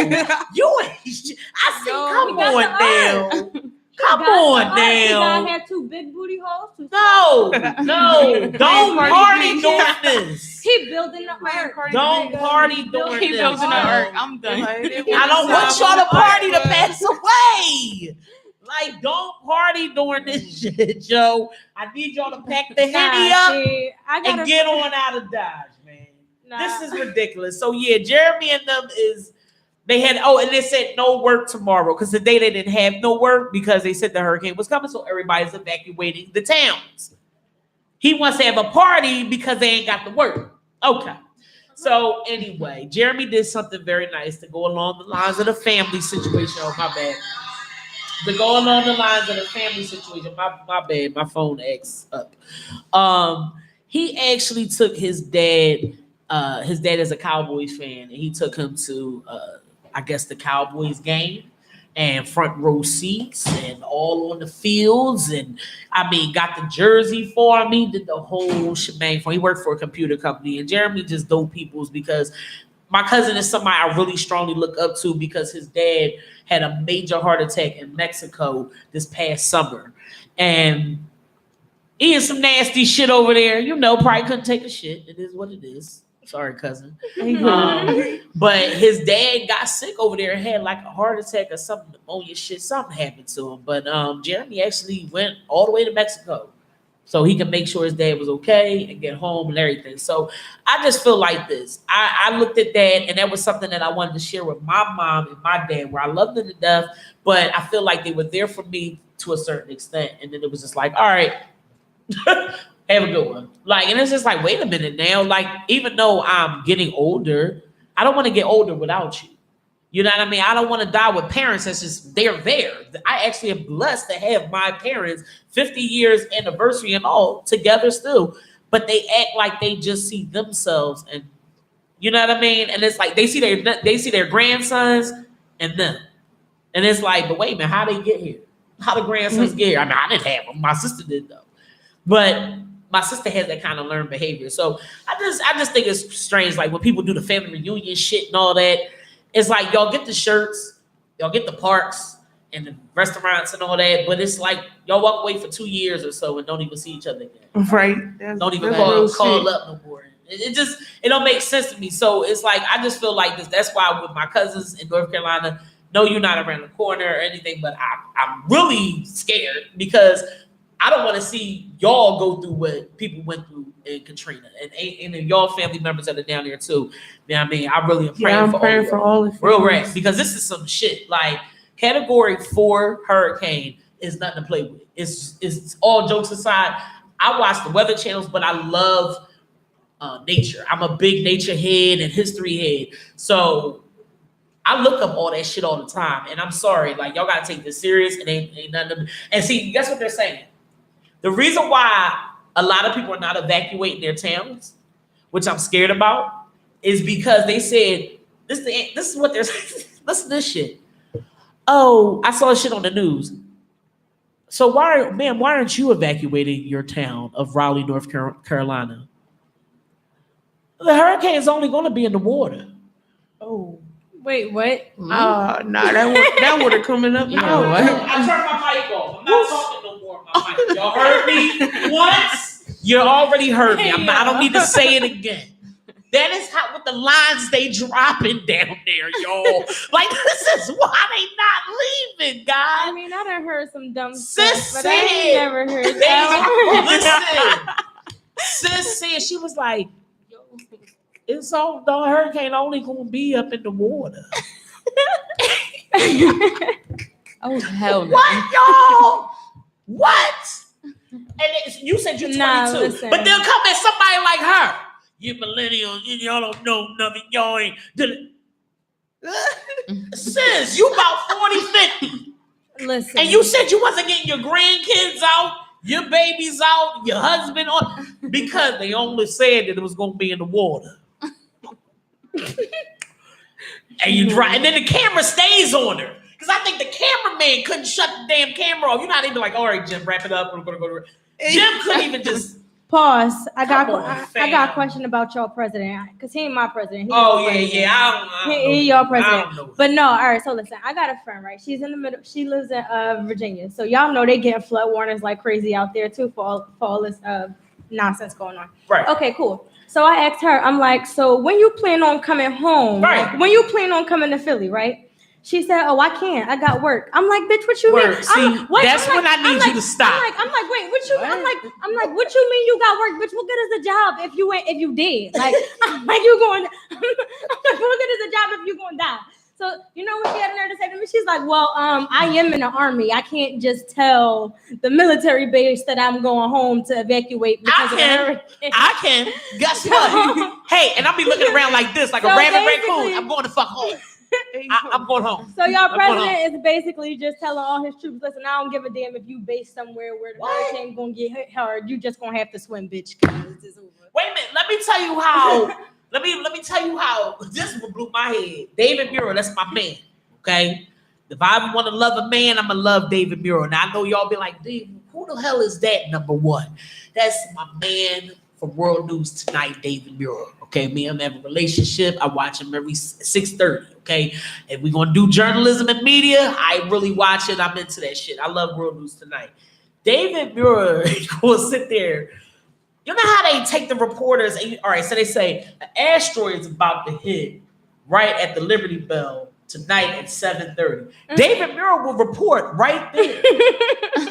S1: You ain't shit. I see, come on now. Come on now.
S2: He had 2 big booty holes.
S1: No, don't party doing this.
S2: He building the ark.
S1: Don't party doing
S4: Keep
S1: this.
S4: building the ark. I'm done.
S1: I don't want y'all to party to pass away. Like, don't party during this shit, Joe. I need y'all to pack the Henny up and get on out of Dodge, man. This is ridiculous. So yeah, Jeremy and them they had, and they said no work tomorrow because today they didn't have no work because they said the hurricane was coming, so everybody's evacuating the towns. He wants to have a party because they ain't got the work. Okay. So anyway, Jeremy did something very nice to go along the lines of the family situation. Oh, my bad. To go along the lines of the family situation. My bad. My phone acts up. He actually took his dad. His dad is a Cowboys fan, and he took him to I guess the Cowboys game and front row seats and all on the fields. And I mean, got the jersey for him. He did the whole shebang for him. He worked for a computer company. And Jeremy just dope peoples because my cousin is somebody I really strongly look up to because his dad had a major heart attack in Mexico this past summer. And he is some nasty shit over there. You know, probably couldn't take a shit. It is what it is. Sorry, cousin. But his dad got sick over there and had like a heart attack or something, pneumonia shit. Something happened to him. But Jeremy actually went all the way to Mexico so he could make sure his dad was okay and get home and everything. So I just feel like this. I looked at that, and that was something that I wanted to share with my mom and my dad, where I loved them to death, but I feel like they were there for me to a certain extent. And then it was just like, all right. Have a good one. Like, and it's just like, wait a minute now. Like, even though I'm getting older, I don't want to get older without you. You know what I mean? I don't want to die with parents that's just, they're there. I actually am blessed to have my parents 50 years anniversary and all together still, but they act like they just see themselves, and you know what I mean? And it's like, they see their grandsons and them. And it's like, but wait a minute, how they get here? How the grandsons get here? I mean, I didn't have them. My sister did though. But my sister has that kind of learned behavior. So I just think it's strange. Like when people do the family reunion shit and all that, it's like y'all get the shirts, y'all get the parks and the restaurants and all that, but it's like y'all walk away for 2 years or so and don't even see each other again.
S3: Right.
S1: Don't even call up no more. It don't make sense to me. So it's like I just feel like this. That's why with my cousins in North Carolina, no, you're not around the corner or anything, but I'm really scared because I don't want to see y'all go through what people went through in Katrina, and y'all family members that are down there too. You know what I mean? I really am praying for all of you. Real rap, because this is some shit. Like Category 4 hurricane is nothing to play with. It's all jokes aside. I watch the weather channels, but I love nature. I'm a big nature head and history head. So I look up all that shit all the time, and I'm sorry, like y'all gotta take this serious. It ain't nothing. And see, guess what they're saying? The reason why a lot of people are not evacuating their towns, which I'm scared about, is because they said this is what they're saying. Listen to this shit. Oh, I saw shit on the news. So why aren't you evacuating your town of Raleigh, North Carolina? The hurricane's only going to be in the water.
S3: Oh.
S2: Wait, what?
S3: Nah, that would have coming up.
S4: Yeah,
S3: now.
S4: what?
S1: I turned my mic off. I'm not talking no more. My mic. Y'all heard me once. You already heard me. I don't need to say it again. That is how with the lines they dropping down there, y'all. Like this is why they not leaving, guys.
S2: I mean, I done heard some dumb
S1: Sis
S2: stuff, but I ain't
S1: said-
S2: never heard that.
S1: Listen, sis said she was like, "Yo, it's all the hurricane only gonna be up in the water."
S4: Oh hell no.
S1: What, y'all? What? And you said you're 22,
S2: Nah, listen.
S1: but they'll come at somebody like her. You millennials, y'all don't know nothing. Y'all ain't. Sis, you about 40, 50.
S2: Listen.
S1: And you said you wasn't getting your grandkids out, your babies out, your husband on, because they only said that it was going to be in the water. And you drive, and then the camera stays on her. Because I think the cameraman couldn't shut the damn camera off. You're not even like, all right, Jim, wrap it up. We're going to go to. Jim couldn't even just.
S2: Pause. I got
S1: Come on,
S2: a question about your president because he ain't my president. He
S1: Oh,
S2: your
S1: yeah,
S2: president.
S1: yeah. I don't
S2: He
S1: know.
S2: your
S1: I
S2: president.
S1: don't know.
S2: But no, all right. So listen, I got a friend, right? She's in the middle. She lives in Virginia. So y'all know they getting flood warnings like crazy out there too for all this nonsense going on.
S1: Right.
S2: Okay, cool. So I asked her, I'm like, so when you plan on coming home?
S1: Right.
S2: Like, when you plan on coming to Philly, right? She said, "Oh, I can't. I got work." I'm like, "Bitch, what you
S1: Word.
S2: mean?"
S1: See,
S2: I'm, wait,
S1: that's
S2: I'm
S1: when I need
S2: I'm
S1: you to stop.
S2: I'm like, wait, what you? I'm like, what you mean you got work, bitch? What good is the job if you did? Like, I'm like you going? I'm like, what good is the job if you going to die? So you know what she had in there to say to me? She's like, "Well, I am in the army. I can't just tell the military base that I'm going home to evacuate because of the hurricane."
S1: I can. Guess what? Hey, and I'll be looking around like this, like a
S2: So
S1: rabbit
S2: basically-
S1: raccoon. I'm going to fuck home. I'm going home.
S2: So y'all
S1: I'm going
S2: president is basically just telling all his troops, listen, I don't give a damn if you base somewhere where the hurricane gonna get hit hard. You just gonna have to swim, bitch. 'Cause it's over.
S1: Wait a minute. Let me tell you how. let me tell you how. This one blew my head. David Muir, that's my man. Okay. If I want to love a man, I'm gonna love David Muir. Now I know y'all be like, Dave, who the hell is that? Number one, that's my man from World News Tonight, David Muir. Okay, me and him have a relationship. I watch him every 6:30. Okay, if we're gonna do journalism and media, I really watch it. I'm into that shit. I love World News Tonight. David Muir will sit there. You know how they take the reporters? And, all right, so they say an asteroid is about to hit right at the Liberty Bell tonight at 7:30. David Muir will report right there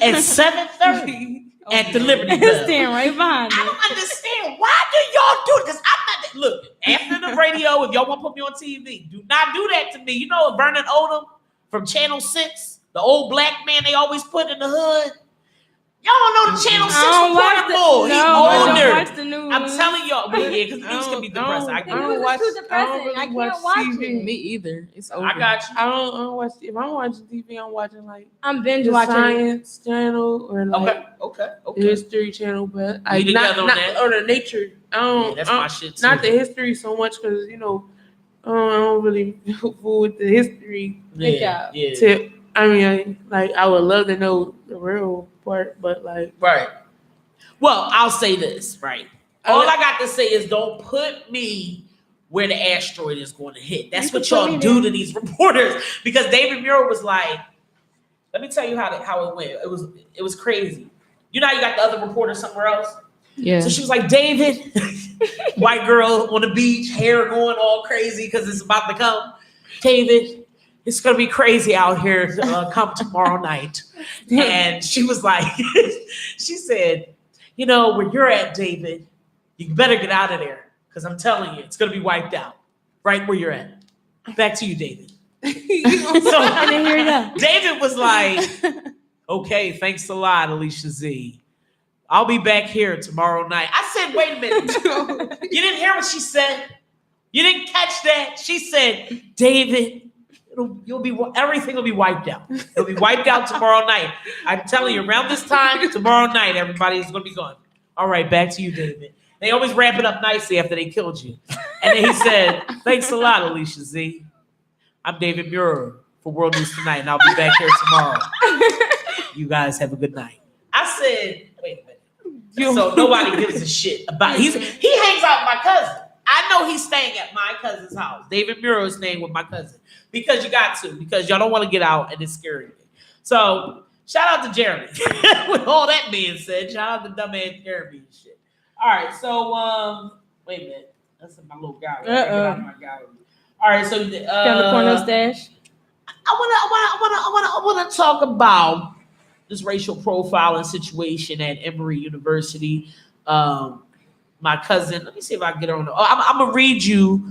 S1: at 7:30 at the Liberty Bell.
S2: Stand right behind
S1: I
S2: me.
S1: don't understand. Why do y'all do it? Because I'm not. Look, after the radio, if y'all want to put me on TV, do not do that to me. You know Vernon Odom from Channel 6, the old black man they always put in the hood? Y'all don't know the Channel 6 reporter bull. He
S2: I don't
S1: older.
S2: watch the news.
S1: I'm telling y'all, but yeah, because the news can be depressing. I
S3: I
S1: get
S3: don't
S1: it.
S3: watch.
S2: Too depressing.
S3: I don't really
S2: I can't
S3: watch
S2: watch
S3: TV.
S2: it.
S4: Me either. It's over.
S1: I got you.
S3: I don't watch. If I'm watching TV, I'm watching like
S2: I'm binge
S3: the
S2: watching.
S3: Science Channel or like
S1: Okay.
S3: the History Channel, but I
S1: We
S3: not
S1: together on
S3: not
S1: that.
S3: or the nature. I don't.
S1: Yeah, that's
S3: I
S1: my
S3: don't-
S1: shit too.
S3: Not the history so much because I don't really fool with the history
S1: Yeah.
S3: tip. I mean, I would love to know the real part, but like
S1: Right. Well, I'll say this, right? All I got to say is don't put me where the asteroid is going to hit. That's
S2: You
S1: what
S2: can put
S1: y'all
S2: me
S1: do
S2: there.
S1: to these reporters. Because David Muir was like, let me tell you how it went. It was crazy. You know how you got the other reporter somewhere else?
S4: Yeah.
S1: So she was like, David, white girl on the beach, hair going all crazy because it's about to come. David, it's going to be crazy out here come tomorrow night. And she was like, she said, you know, where you're at, David, you better get out of there because I'm telling you, it's going to be wiped out right where you're at. Back to you, David. So
S2: And then here you go.
S1: David was like, okay, thanks a lot, Alicia Z. I'll be back here tomorrow night. I said, wait a minute. You didn't hear what she said? You didn't catch that? She said, David, Everything will be wiped out. It'll be wiped out tomorrow night. I'm telling you, around this time tomorrow night, everybody's gonna be gone. All right, back to you, David. They always wrap it up nicely after they killed you. And then he said, "Thanks a lot, Alicia Z. I'm David Muir for World News Tonight, and I'll be back here tomorrow. You guys have a good night." I said, "Wait a minute." So nobody gives a shit about. He hangs out with my cousin. I know he's staying at my cousin's house. David Muir is staying with my cousin because you got to, because y'all don't want to get out and it's scary. So shout out to Jeremy. With all that being said, shout out to dumbass Jeremy and shit. All right, so wait a minute. That's in my little gallery. Get out of my gallery. All right, so
S2: California stash.
S1: I wanna talk about this racial profiling situation at Emory University. My cousin, let me see if I can get her on the. I'm gonna read you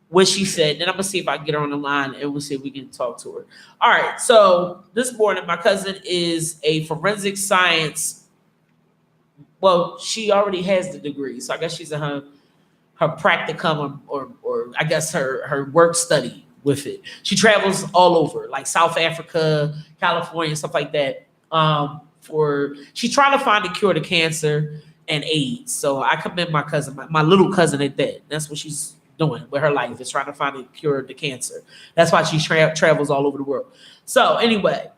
S1: what she said, then I'm gonna see if I can get her on the line, and we'll see if we can talk to her. All right. So this morning, my cousin is a forensic science. Well, she already has the degree, so I guess she's in her practicum or I guess her work study with it. She travels all over, like South Africa, California, stuff like that. She's trying to find a cure to cancer and AIDS. So I commend my cousin, my little cousin at that. That's what she's doing with her life, is trying to find a cure to cancer. That's why she travels all over the world. So anyway,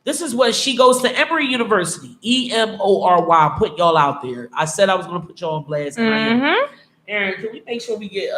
S1: this is what she goes to Emory University, EMORY. Put y'all out there. I said I was going to put y'all on blast. Aaron, can we make sure we get?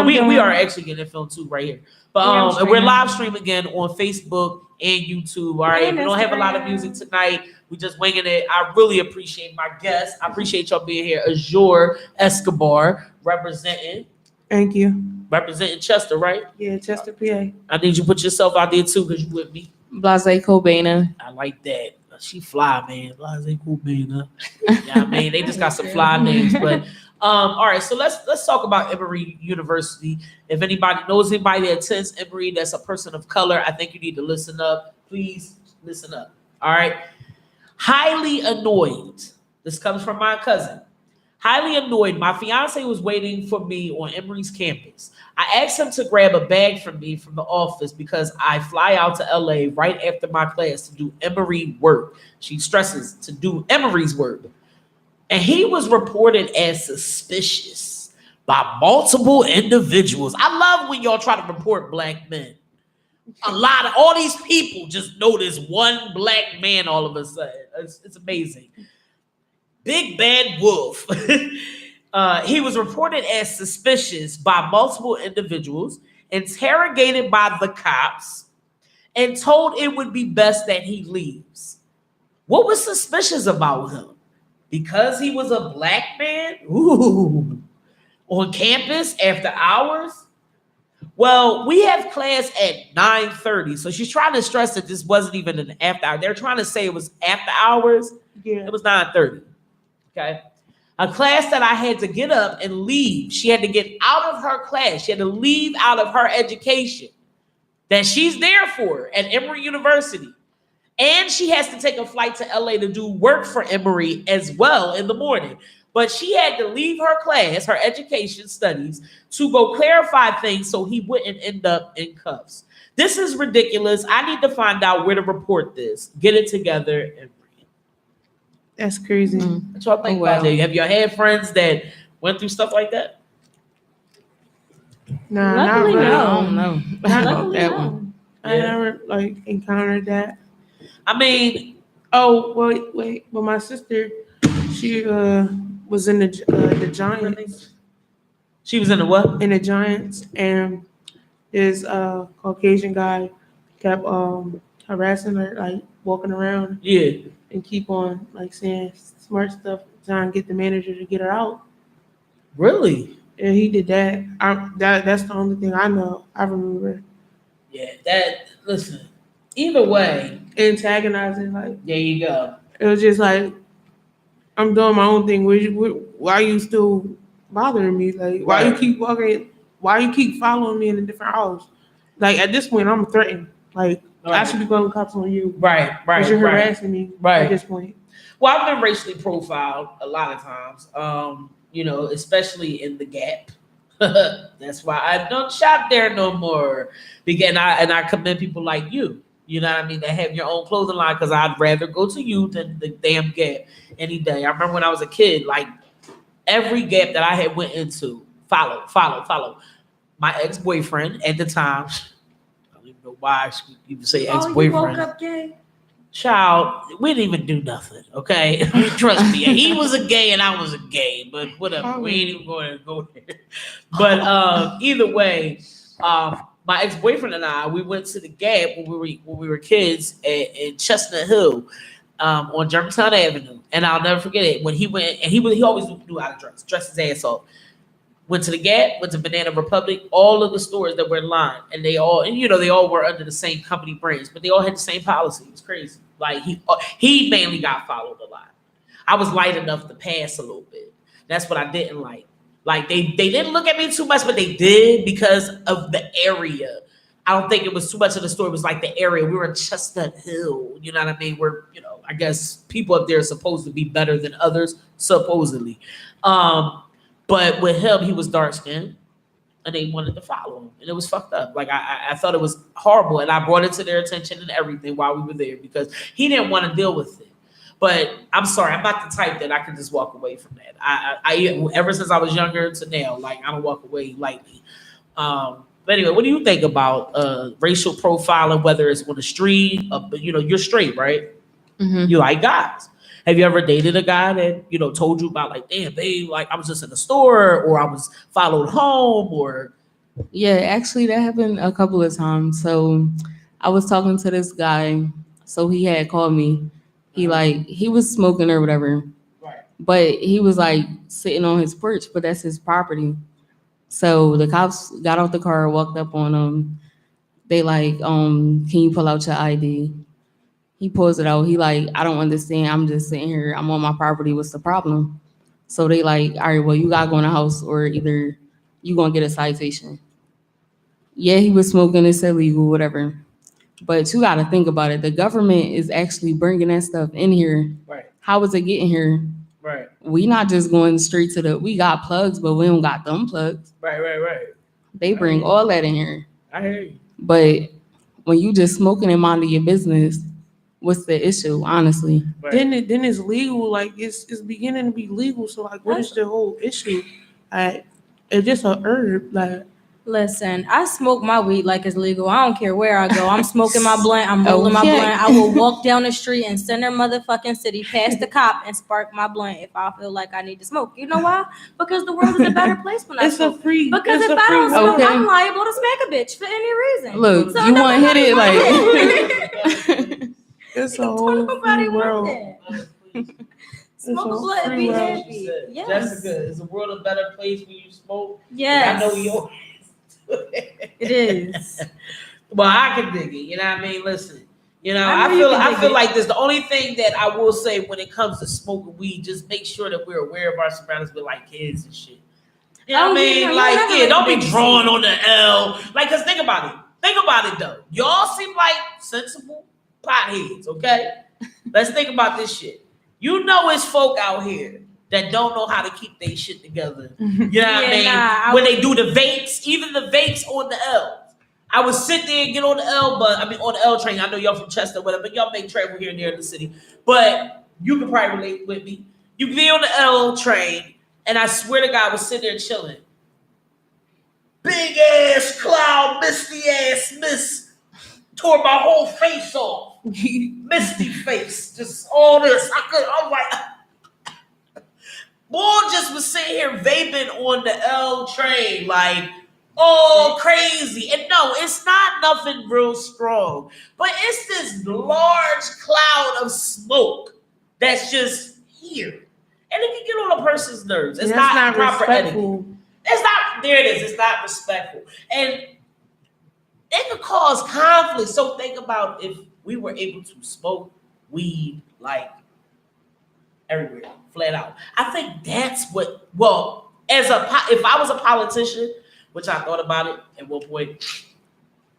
S1: We are actually getting it filmed too right here. But and we're live streaming again on Facebook and YouTube. All right, we don't have a lot of music tonight. We just winging it. I really appreciate my guests. I appreciate y'all being here. Azure Escobar representing.
S3: Thank you.
S1: Representing Chester, right?
S3: Yeah, Chester, PA.
S1: I need you to put yourself out there too, because you with me.
S4: Blase Cobaina.
S1: I like that. She fly, man. Blase Cobaina. Yeah, I mean, they just got some fly names, but. All right, so let's talk about Emory University. If anybody knows anybody that attends Emory that's a person of color, I think you need to listen up. Please listen up. All right. Highly annoyed. This comes from my cousin. Highly annoyed. My fiance was waiting for me on Emory's campus. I asked him to grab a bag for me from the office because I fly out to LA right after my class to do Emory work. She stresses to do Emory's work. And he was reported as suspicious by multiple individuals. I love when y'all try to report black men. All these people just notice one black man all of a sudden. It's amazing. Big Bad Wolf. He was reported as suspicious by multiple individuals, interrogated by the cops, and told it would be best that he leaves. What was suspicious about him? Because he was a black man? Ooh. On campus after hours? Well, we have class at 9:30. So she's trying to stress that this wasn't even an after hour. They're trying to say it was after hours.
S3: Yeah.
S1: It was 9:30. Okay. A class that I had to get up and leave. She had to get out of her class. She had to leave out of her education that she's there for at Emory University. And she has to take a flight to LA to do work for Emory as well in the morning. But she had to leave her class, her education studies, to go clarify things so he wouldn't end up in cuffs. This is ridiculous. I need to find out where to report this. Get it together, Emory.
S3: That's crazy.
S1: What y'all think about that? Have y'all had friends that went through stuff like that?
S3: Nah,
S2: Luckily,
S3: not really.
S2: no.
S4: I don't know about
S2: Luckily,
S4: that
S2: no.
S4: one.
S3: I never encountered that.
S1: I mean,
S3: Oh, wait. Well, my sister, she was in the Giants.
S1: she was in the what?
S3: In the Giants, and this Caucasian guy kept harassing her, like walking around
S1: Yeah.
S3: and keep on like saying smart stuff, trying to get the manager to get her out.
S1: Really?
S3: And he did that. That's the only thing I know. I remember
S1: Yeah, listen, either way,
S3: antagonizing. Like
S1: there you go.
S3: it was just like, I'm doing my own thing. Why are you still bothering me? Like why you keep walking? Why you keep following me in a different house? Like at this point, I'm threatened. Like I should be calling cops on you.
S1: Right.
S3: Because you're harassing me at this point.
S1: Well, I've been racially profiled a lot of times, especially in the Gap. That's why I don't shop there no more. And I commend people like you. You know what I mean? That have your own clothing line, because I'd rather go to you than the damn Gap any day. I remember when I was a kid, like every Gap that I had went into, follow. My ex-boyfriend at the time, I don't even know why you would say
S2: Oh, you woke
S1: ex-boyfriend.
S2: up gay?
S1: Child, we didn't even do nothing, okay? Trust me. He was a gay and I was a gay, but whatever. We ain't even going to go there. But either way, my ex-boyfriend and I, we went to the Gap when we were kids in Chestnut Hill, on Germantown Avenue. And I'll never forget it. When he went, and he always knew how to dress his ass off. Went to the Gap, went to Banana Republic, all of the stores that were in line, and they all were under the same company brands, but they all had the same policy. It was crazy. Like he mainly got followed a lot. I was light enough to pass a little bit. That's what I didn't like. Like they didn't look at me too much, but they did because of the area. I don't think it was too much of the store. It was like the area. We were in Chestnut Hill. You know what I mean? Where, I guess people up there are supposed to be better than others, supposedly. But with him, he was dark skinned and they wanted to follow him. And it was fucked up. Like I thought it was horrible. And I brought it to their attention and everything while we were there because he didn't want to deal with it. But I'm sorry, I'm not the type that I can just walk away from that. I ever since I was younger to now, like I don't walk away lightly. But anyway, what do you think about racial profiling, whether it's on the street, but you're straight, right?
S4: Mm-hmm.
S1: You like guys. Have you ever dated a guy that, told you about like, damn, babe, like I was just in the store or I was followed home or?
S4: Yeah, actually that happened a couple of times. So I was talking to this guy. So he had called me. He was smoking or whatever.
S1: Right.
S4: But he was like sitting on his porch, but that's his property. So the cops got out the car, walked up on him. They like, can you pull out your ID? He pulls it out. He like, I don't understand. I'm just sitting here. I'm on my property. What's the problem? So they like, all right, well, you gotta go in the house or either you gonna get a citation. Yeah, he was smoking. It's illegal, whatever. But you gotta think about it. The government is actually bringing that stuff in here.
S1: Right.
S4: How is it getting here?
S1: Right.
S4: We not just going straight to we got plugs, but we don't got them plugs.
S1: Right.
S4: They bring all that in here.
S1: I hear you.
S4: But when you just smoking and minding your business, what's the issue, honestly?
S1: Right.
S3: Then it's legal. Like it's beginning to be legal. So like, what is the whole issue? It's just a herb. Like,
S2: Listen, I smoke my weed like it's legal. I don't care where I go. I'm smoking my blunt. I'm rolling my
S4: Okay.
S2: blunt. I will walk down the street in center motherfucking city, past the cop, and spark my blunt if I feel like I need to smoke. You know why? Because the world is a better place when I
S3: it's a
S2: smoke.
S3: free.
S2: Because
S3: it's
S2: if
S3: a
S2: I
S3: free
S2: don't smoke,
S4: Okay.
S2: I'm liable to smack a bitch for any reason.
S4: Look,
S2: So
S4: you want to hit it
S2: nobody-
S3: It's a
S2: Don't
S3: whole
S2: nobody
S3: free
S2: want
S3: world.
S2: that.
S3: It's
S2: Smoke a
S3: a
S2: blunt and
S3: free
S2: be
S3: world.
S2: happy. Yes.
S1: Jessica, is the world a better place when you smoke?
S2: Yes.
S1: I know yours.
S2: It is.
S1: Well, I can dig it. You know what I mean? Listen,
S2: I know
S1: I
S2: you
S1: feel
S2: can dig it.
S1: like this. The only thing that I will say when it comes to smoking weed, just make sure that we're aware of our surroundings with like kids and shit. You know what I mean?
S2: Yeah,
S1: Like,
S2: never
S1: yeah, don't
S2: make
S1: be
S2: a
S1: drawn on the L. Like, cause think about it. Think about it though. Y'all seem like sensible potheads, okay? Let's think about this shit. It's folk out here that don't know how to keep their shit together. You know what I
S2: Yeah,
S1: mean?
S2: nah,
S1: When they do the vapes, even the vapes on the L. I would sit there and get on the L, on the L train. I know y'all from Chester, whatever, but y'all make travel here and there in the city. But you can probably relate with me. You can be on the L train, and I swear to God, I was sitting there chilling. Big ass cloud, misty ass mist, tore my whole face off. Misty face, just all this. I'm like, boy, just was sitting here vaping on the L train, like, all crazy. And no, it's not nothing real strong, but it's this large cloud of smoke that's just here. And it can get on a person's nerves. It's
S3: That's
S1: not proper etiquette.
S3: respectful.
S1: It's not, there it is. It's not respectful. And it could cause conflict. So think about if we were able to smoke weed like everywhere, flat out. I think that's what, well, if I was a politician, which I thought about it at one point,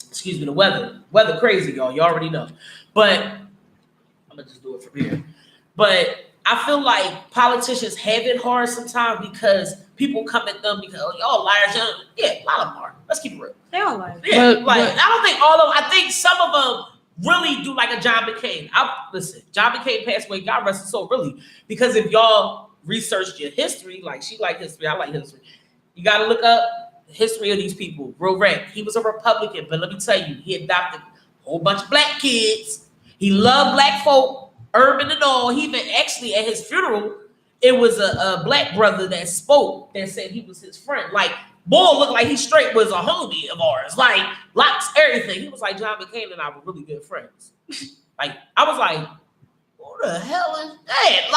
S1: excuse me, the weather crazy, y'all. You already know. But I'm going to just do it from here. But I feel like politicians have it hard sometimes because people come at them because y'all liars. Yeah, a lot of them are. Let's keep it real.
S2: They all like.
S1: Yeah,
S3: But-
S1: like I don't think all of them. I think some of them really do like a John McCain. Listen, John McCain passed away. God rest his soul. Really, because if y'all researched your history, like she like history, I like history. You got to look up the history of these people. Real rap. He was a Republican, but let me tell you, he adopted a whole bunch of black kids. He loved black folk, urban and all. He even actually at his funeral, it was a black brother that spoke that said he was his friend. Like, boy, looked like he straight was a homie of ours. Like, locks, everything. He was like, John McCain and I were really good friends. Like, I was like, who the hell is that?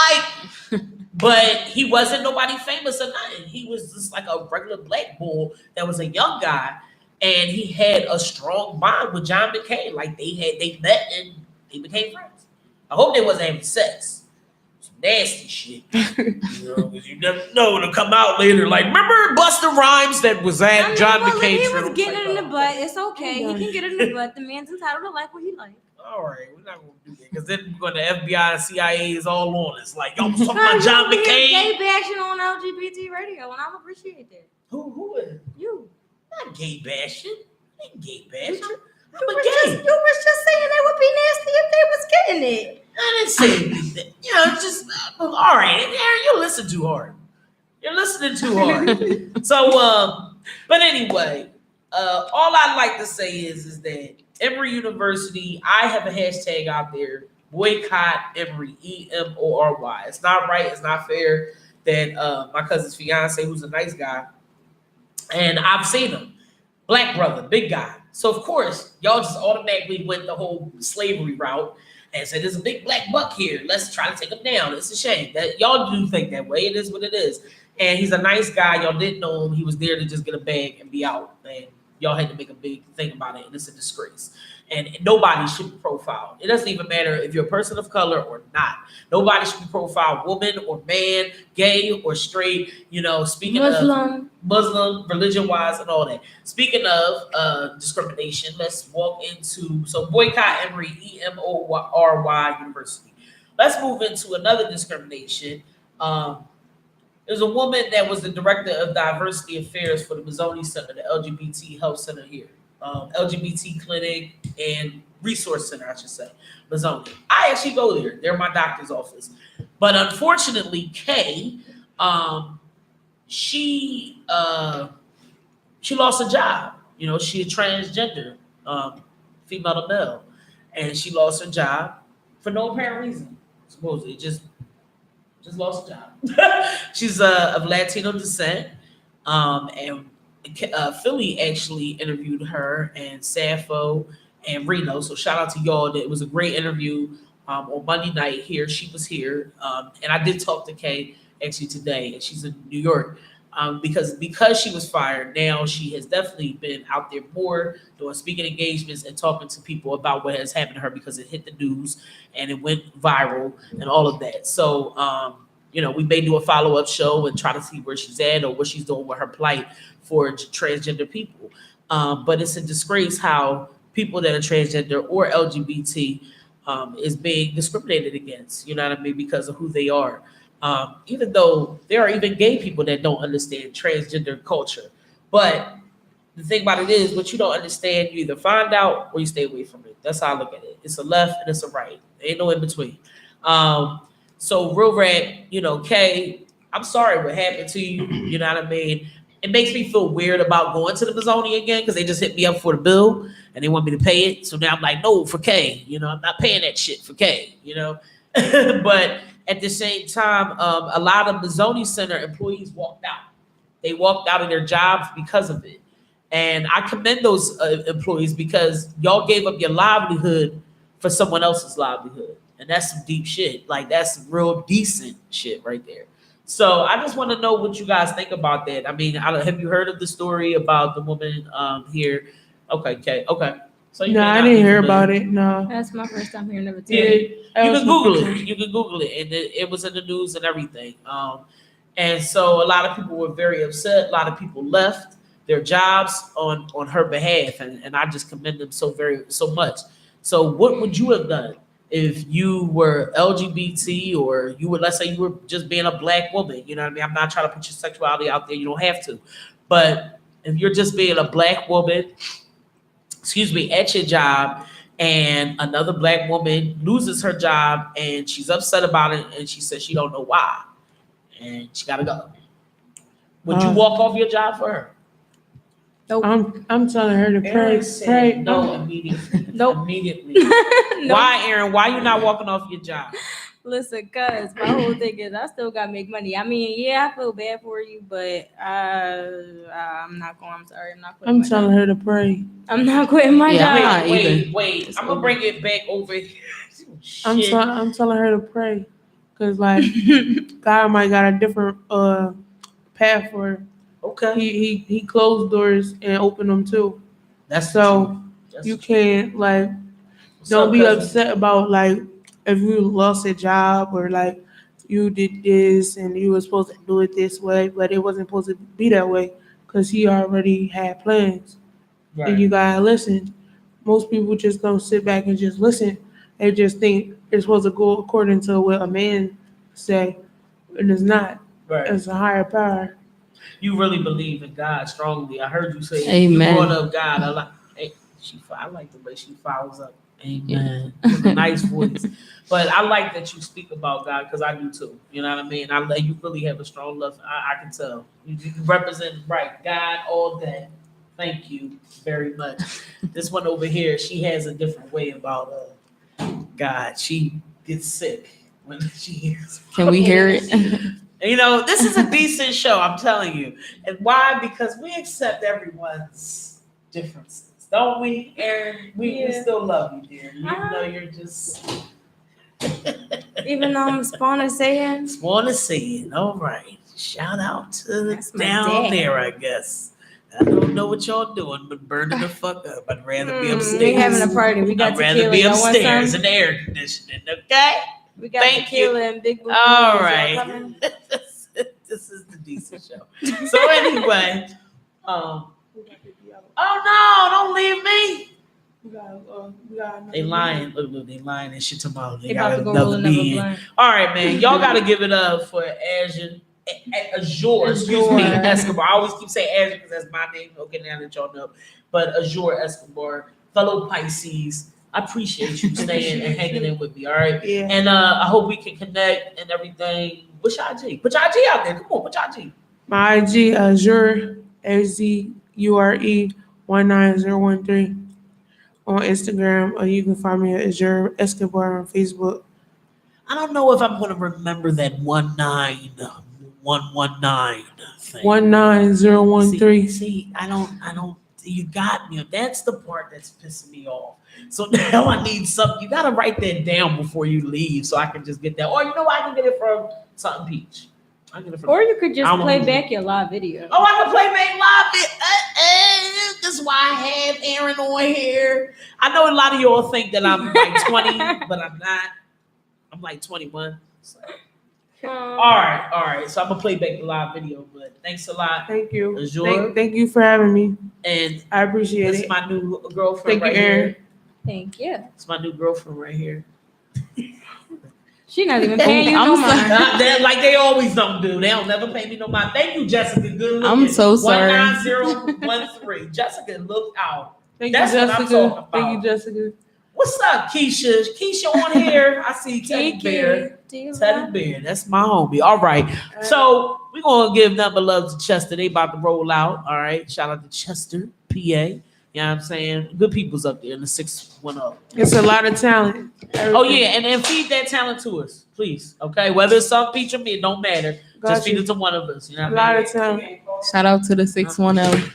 S1: Like, but he wasn't nobody famous or nothing. He was just like a regular black boy that was a young guy, and he had a strong bond with John McCain. Like, they met and they became friends. I hope they wasn't having sex. Some nasty shit. You know, because you never know it'll come out later. Like, remember Busta Rhymes that was at John
S2: well,
S1: McCain's
S2: he
S1: funeral?
S2: was getting it in the butt. It's okay.
S3: I'm
S2: He can get it in the butt. The man's entitled to like what he like.
S1: All right, we're not gonna do that because then we're going to FBI and CIA is all on us. Like, y'all was talking about John McCain.
S2: Gay bashing on LGBT radio, and I appreciate that.
S1: Who is
S2: You.
S1: not gay bashing? I ain't gay bashing. I'm
S2: You
S1: a
S2: was,
S1: gay.
S2: just saying they would be nasty if they was getting it.
S1: I didn't say anything. You know, just all right. Aaron, you listen too hard. You're listening too hard. So, but anyway, all I'd like to say is that Emory University, I have a hashtag out there, boycott Emory, EMORY. It's not right. It's not fair that my cousin's fiance, who's a nice guy, and I've seen him, black brother, big guy. So of course, y'all just automatically went the whole slavery route and said, there's a big black buck here. Let's try to take him down. It's a shame that y'all do think that way. It is what it is. And he's a nice guy. Y'all didn't know him. He was there to just get a bag and be out. And y'all had to make a big thing about it. And it's a disgrace. And nobody should be profiled. It doesn't even matter if you're a person of color or not. Nobody should be profiled, woman or man, gay or straight, you know, speaking of Muslim, religion-wise, and all that. Speaking of discrimination, let's walk into, so boycott Emory, EMORY University. Let's move into another discrimination. There's a woman that was the director of diversity affairs for the Mazzoni Center, the LGBT health center here. LGBT clinic and resource center, I should say, Mazzoni. I actually go there. They're my doctor's office. But unfortunately, Kay, she lost a job. You know, she a transgender, female to male. And she lost her job for no apparent reason. Supposedly, just lost a job. She's of Latino descent. And Philly actually interviewed her, and Safo and Reno. So shout out to y'all. It was a great interview on Monday night here. She was here. And I did talk to Kay actually today, and she's in New York. Because she was fired, now she has definitely been out there more doing speaking engagements and talking to people about what has happened to her because it hit the news and it went viral and all of that. So, you know, we may do a follow-up show and try to see where she's at or what she's doing with her plight for transgender people. But it's a disgrace how people that are transgender or LGBT is being discriminated against, you know what I mean, because of who they are. Even though there are even gay people that don't understand transgender culture. But the thing about it is, what you don't understand, you either find out or you stay away from it. That's how I look at it. It's a left and it's a right. There ain't no in between. So real rap, you know, Kay, I'm sorry what happened to you. You know what I mean? It makes me feel weird about going to the Mazzoni again because they just hit me up for the bill and they want me to pay it. So now I'm like, no, for Kay. You know, I'm not paying that shit for Kay, you know? But at the same time, a lot of Mazzoni Center employees walked out. They walked out of their jobs because of it. And I commend those employees because y'all gave up your livelihood for someone else's livelihood. And that's some deep shit. Like, that's some real decent shit right there. So I just want to know what you guys think about that. I mean, have you heard of the story about the woman here? Okay, Kay. Okay. So
S3: No, I didn't hear about it. No.
S2: That's my first time hearing of it too.
S1: Yeah, you can Google it. You can Google it, and it was in the news and everything. And so a lot of people were very upset. A lot of people left their jobs on her behalf, and I just commend them so much. So what would you have done if you were LGBT or you were, let's say you were just being a black woman, you know what I mean? I'm not trying to put your sexuality out there. You don't have to. But if you're just being a black woman, at your job, and another black woman loses her job and she's upset about it and she says she don't know why and she gotta go, would you walk off your job for her?
S3: I'm telling her to pray.
S1: No, immediately.
S2: Nope.
S1: Immediately.
S2: No.
S1: Why, Aaron? Why you not walking off your job?
S2: Listen, cuz my whole thing is I still gotta make money. I mean, yeah, I feel bad for you, but I'm not going. I'm sorry, I'm not quitting.
S3: I'm telling her to pray.
S2: I'm not quitting my
S4: Yeah, I'm
S2: job.
S4: not even.
S1: Wait. I'm gonna bring it back over here.
S3: I'm telling her to pray, cause like God might got a different path for her.
S1: Okay.
S3: He closed doors and opened them too.
S1: That's
S3: So
S1: That's
S3: you
S1: the truth.
S3: can't like
S1: What's
S3: don't
S1: up,
S3: be
S1: cousin?
S3: upset about like if you lost a job or like you did this and you were supposed to do it this way, but it wasn't supposed to be that way because he already had plans.
S1: Right.
S3: And you gotta listen. Most people just don't sit back and just listen. They just think it's supposed to go according to what a man say, and it's not.
S1: Right.
S3: It's a higher power.
S1: You really believe in God strongly. I heard you say
S4: Amen.
S1: you brought up God. I like the way she follows up. Amen. With a nice voice. But I like that you speak about God because I do too. You know what I mean? You really have a strong love. I can tell. You represent right God all day. Thank you very much. This one over here, she has a different way about God. She gets sick when she hears.
S4: Can we hear it?
S1: You know, this is a decent show, I'm telling you. And why? Because we accept everyone's differences. Don't we, Aaron? We still love you, dear. Even though you're just...
S2: Even though I'm Spawn saying.
S1: Want to see it. All right. Shout out to
S2: That's my
S1: down
S2: dad.
S1: there, I guess. I don't know what y'all doing, but burning the fuck up. I'd rather be upstairs.
S2: We having a party. We got
S1: I'd rather
S2: tequila.
S1: be
S2: Y'all want
S1: upstairs
S2: some?
S1: in the air conditioning, okay?
S2: We got
S1: Thank
S2: tequila and big blue.
S1: All
S2: Y'all
S1: right.
S2: coming?
S1: This is the decent show. So anyway, oh no, don't leave me. They lying. Look, they lying and shit tomorrow. They
S2: They
S1: got
S2: about to go roll
S1: another
S2: another
S1: being.
S2: blunt.
S1: All right, man. Y'all got to give it up for Azure. Excuse me,
S2: Azure.
S1: Escobar. I always keep saying Azure because that's my name. Okay, now that y'all know. But Azure Escobar, fellow Pisces, I appreciate you staying and hanging in with me. All right.
S3: Yeah.
S1: And I hope we can connect and everything. What's your IG? Put your IG out there. Come on, put your IG.
S3: My IG Azure AZURE 19013 on Instagram, or you can find me at Azure Escobar on Facebook.
S1: I don't know if I'm going to remember that 19119 thing.
S3: 19013.
S1: See, I don't. You got me. That's the part that's pissing me off. So now I need something. You got to write that down before you leave, so I can just get that. Or you know, I can get it from Something Peach. I can get it from.
S2: Or you could just
S1: I'm
S2: play
S1: on-
S2: back your live video.
S1: Oh, I can play Make Live. That's why I have Aaron on here. I know a lot of y'all think that I'm like 20, but I'm not. I'm like 21. So. All right. So I'm gonna play back the live video, but thanks a lot.
S3: Thank you.
S1: Azure.
S3: Thank you for having me.
S1: And
S3: I appreciate
S1: this is
S3: it.
S1: my new girlfriend
S3: Thank you,
S1: right
S3: Aaron.
S1: here.
S2: Thank you.
S1: It's my new girlfriend right here.
S2: She not even paying you
S4: I'm
S2: no
S4: sorry.
S2: mind.
S1: Like they always don't do. They don't never pay me no mind. Thank you, Jessica. Good looking.
S4: I'm so sorry.
S1: 19013. Jessica, look out.
S3: Thank
S1: That's
S3: you,
S1: what I'm
S3: Jessica.
S1: talking about.
S3: Thank you, Jessica.
S1: What's up, Keisha? Keisha on here. I see Teddy Bear. Teddy Bear. That's my homie. All right. So we're gonna give nothing but love to Chester. They about to roll out. All right. Shout out to Chester, PA. You know what I'm saying? Good people's up there in the 610.
S3: It's a lot of talent.
S1: Oh yeah, and feed that talent to us, please. Okay, whether it's some feature me, it don't matter.
S3: Got
S1: Just feed
S3: you.
S1: it to one of us. You know
S3: A
S1: what I
S3: lot
S1: mean?
S3: of talent.
S4: Shout out to the 610.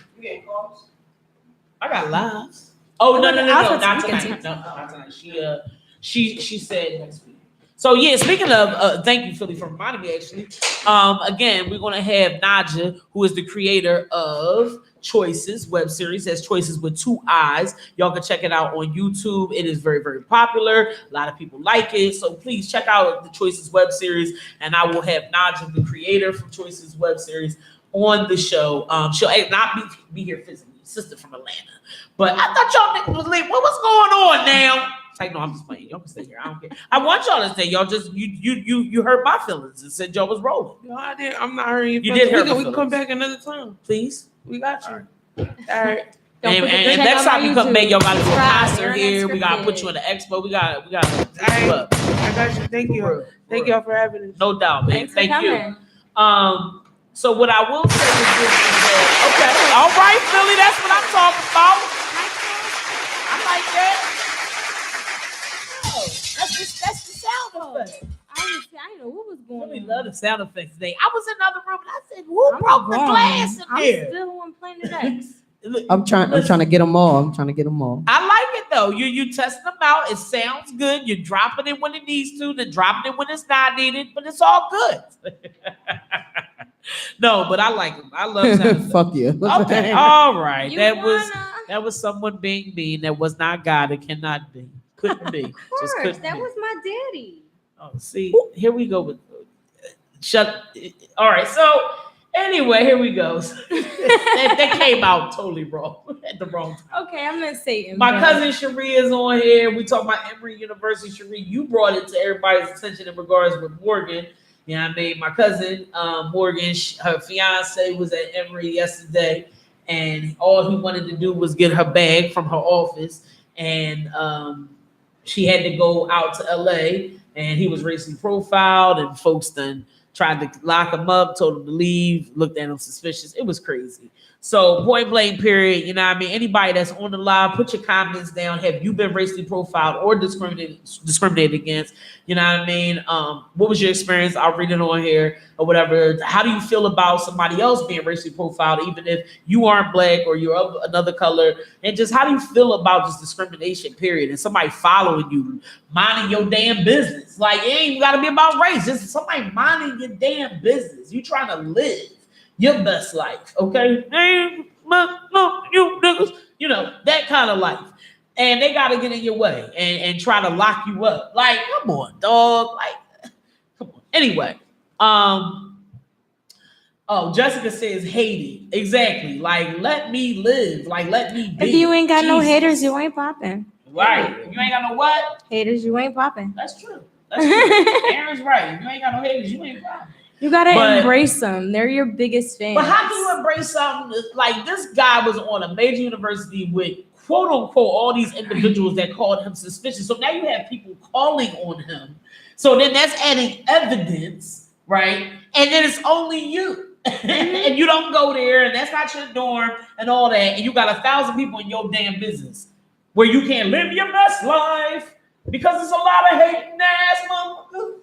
S1: I got lives. Oh no,
S2: I'll
S1: not
S2: take
S1: tonight. No, not tonight. She said next week. So yeah, speaking of, thank you, Philly, for reminding me. Actually, again, we're gonna have Naja, who is the creator of Choices web series. That's Choices with 2 eyes. Y'all can check it out on YouTube. It is very, very popular. A lot of people like it. So please check out the Choices web series. And I will have Naja, the creator from Choices web series, on the show. She'll not be here physically, sister from Atlanta. But I thought y'all niggas was late. What's going on now? Like, no, I'm just playing. Y'all can stay here. I don't care. I want y'all to stay. Y'all just you hurt my feelings and said y'all was rolling.
S3: No, I didn't. I'm not hurting
S1: You did hurt my
S3: We can come
S1: feelings.
S3: back another time.
S1: Please.
S3: We got you. All right.
S2: Don't
S1: And
S2: forget to check
S1: next
S2: out
S1: time
S2: my
S1: you come
S2: YouTube.
S1: back, y'all gotta do a
S2: Subscribe,
S1: concert
S2: Aaron
S1: here. We gotta
S2: Unscripted.
S1: put you in the expo. We gotta
S3: All
S1: you
S3: right.
S1: up.
S3: I got you. Thank you.
S1: For real,
S3: Thank
S1: for real.
S3: y'all for having us.
S1: No doubt, man.
S2: Thanks for
S1: Thank you.
S2: coming.
S1: So what I will say is this is that, okay, all right, Philly, that's what I'm talking about. I like that. Oh, that's the sound effect.
S2: I didn't know what was going
S1: Really
S2: on.
S1: love the sound effects today. I was in another room and I said, who
S2: I'm
S1: broke the
S2: gone.
S1: glass in
S2: I'm
S1: there?
S2: still one playing the decks.
S5: I'm trying to get them all.
S1: I like it though. You testing them out. It sounds good. You're dropping it when it needs to, then dropping it when it's not needed, but it's all good. No, but I like them. I love sound effects.
S5: Fuck you.
S1: Okay, all right.
S2: You
S1: That was someone being mean. That was not God. It cannot be. Couldn't be.
S2: Of
S1: Just
S2: course,
S1: couldn't
S2: that
S1: be.
S2: was my daddy.
S1: Oh, see, here we go with shut. All right, so anyway, here we go. That came out totally wrong at the wrong time.
S2: Okay, I'm in Satan.
S1: My
S2: but-
S1: cousin Cherie is on here. We talk about Emory University. Cherie, you brought it to everybody's attention in regards with Morgan. You know what I mean? My cousin Morgan, her fiance was at Emory yesterday, and all he wanted to do was get her bag from her office, and she had to go out to LA, and he was racially profiled, and folks then tried to lock him up, told him to leave, looked at him suspicious. It was crazy. So point blank period, you know what I mean? Anybody that's on the live, put your comments down. Have you been racially profiled or discriminated against? You know what I mean? What was your experience? I'll read it on here or whatever. How do you feel about somebody else being racially profiled, even if you aren't black or you're of another color? And just how do you feel about just discrimination, period? And somebody following you, minding your damn business. Like, it ain't got to be about race. Just somebody minding your damn business. You trying to live your best life, okay? No, you niggas, you know, that kind of life. And they got to get in your way and try to lock you up. Like, come on, dog. Like, come on. Anyway, Jessica says Haiti. Exactly. Like, let me live. Like, let me be.
S2: If you ain't got no
S1: Jesus.
S2: haters, you ain't popping.
S1: Right. If you ain't got no what?
S2: Haters, you ain't popping.
S1: That's true. That's true. Aaron's right. If you ain't got no haters, you ain't popping.
S2: You gotta
S1: But-
S2: embrace them. They're your biggest fans.
S1: But how can you embrace something like this guy was on a major university with quote unquote all these individuals that called him suspicious? So now you have people calling on him. So then that's adding evidence, right? And then it's only you. And you don't go there, and that's not your dorm and all that. And you got 1,000 people in your damn business where you can't live your best life because there's a lot of hating ass motherfuckers.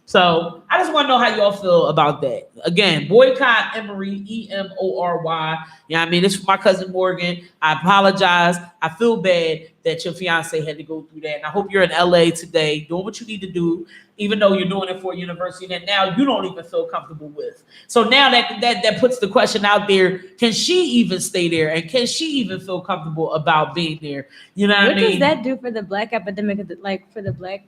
S1: So I just want to know how y'all feel about that. Again, boycott Emory, EMORY. You know what I mean? This is my cousin Morgan. I apologize. I feel bad that your fiance had to go through that. And I hope you're in LA today doing what you need to do, even though you're doing it for a university that now you don't even feel comfortable with. So now that puts the question out there, can she even stay there? And can she even feel comfortable about being there? You know what I
S2: What
S1: mean?
S2: does that do for the black epidemic, like for the black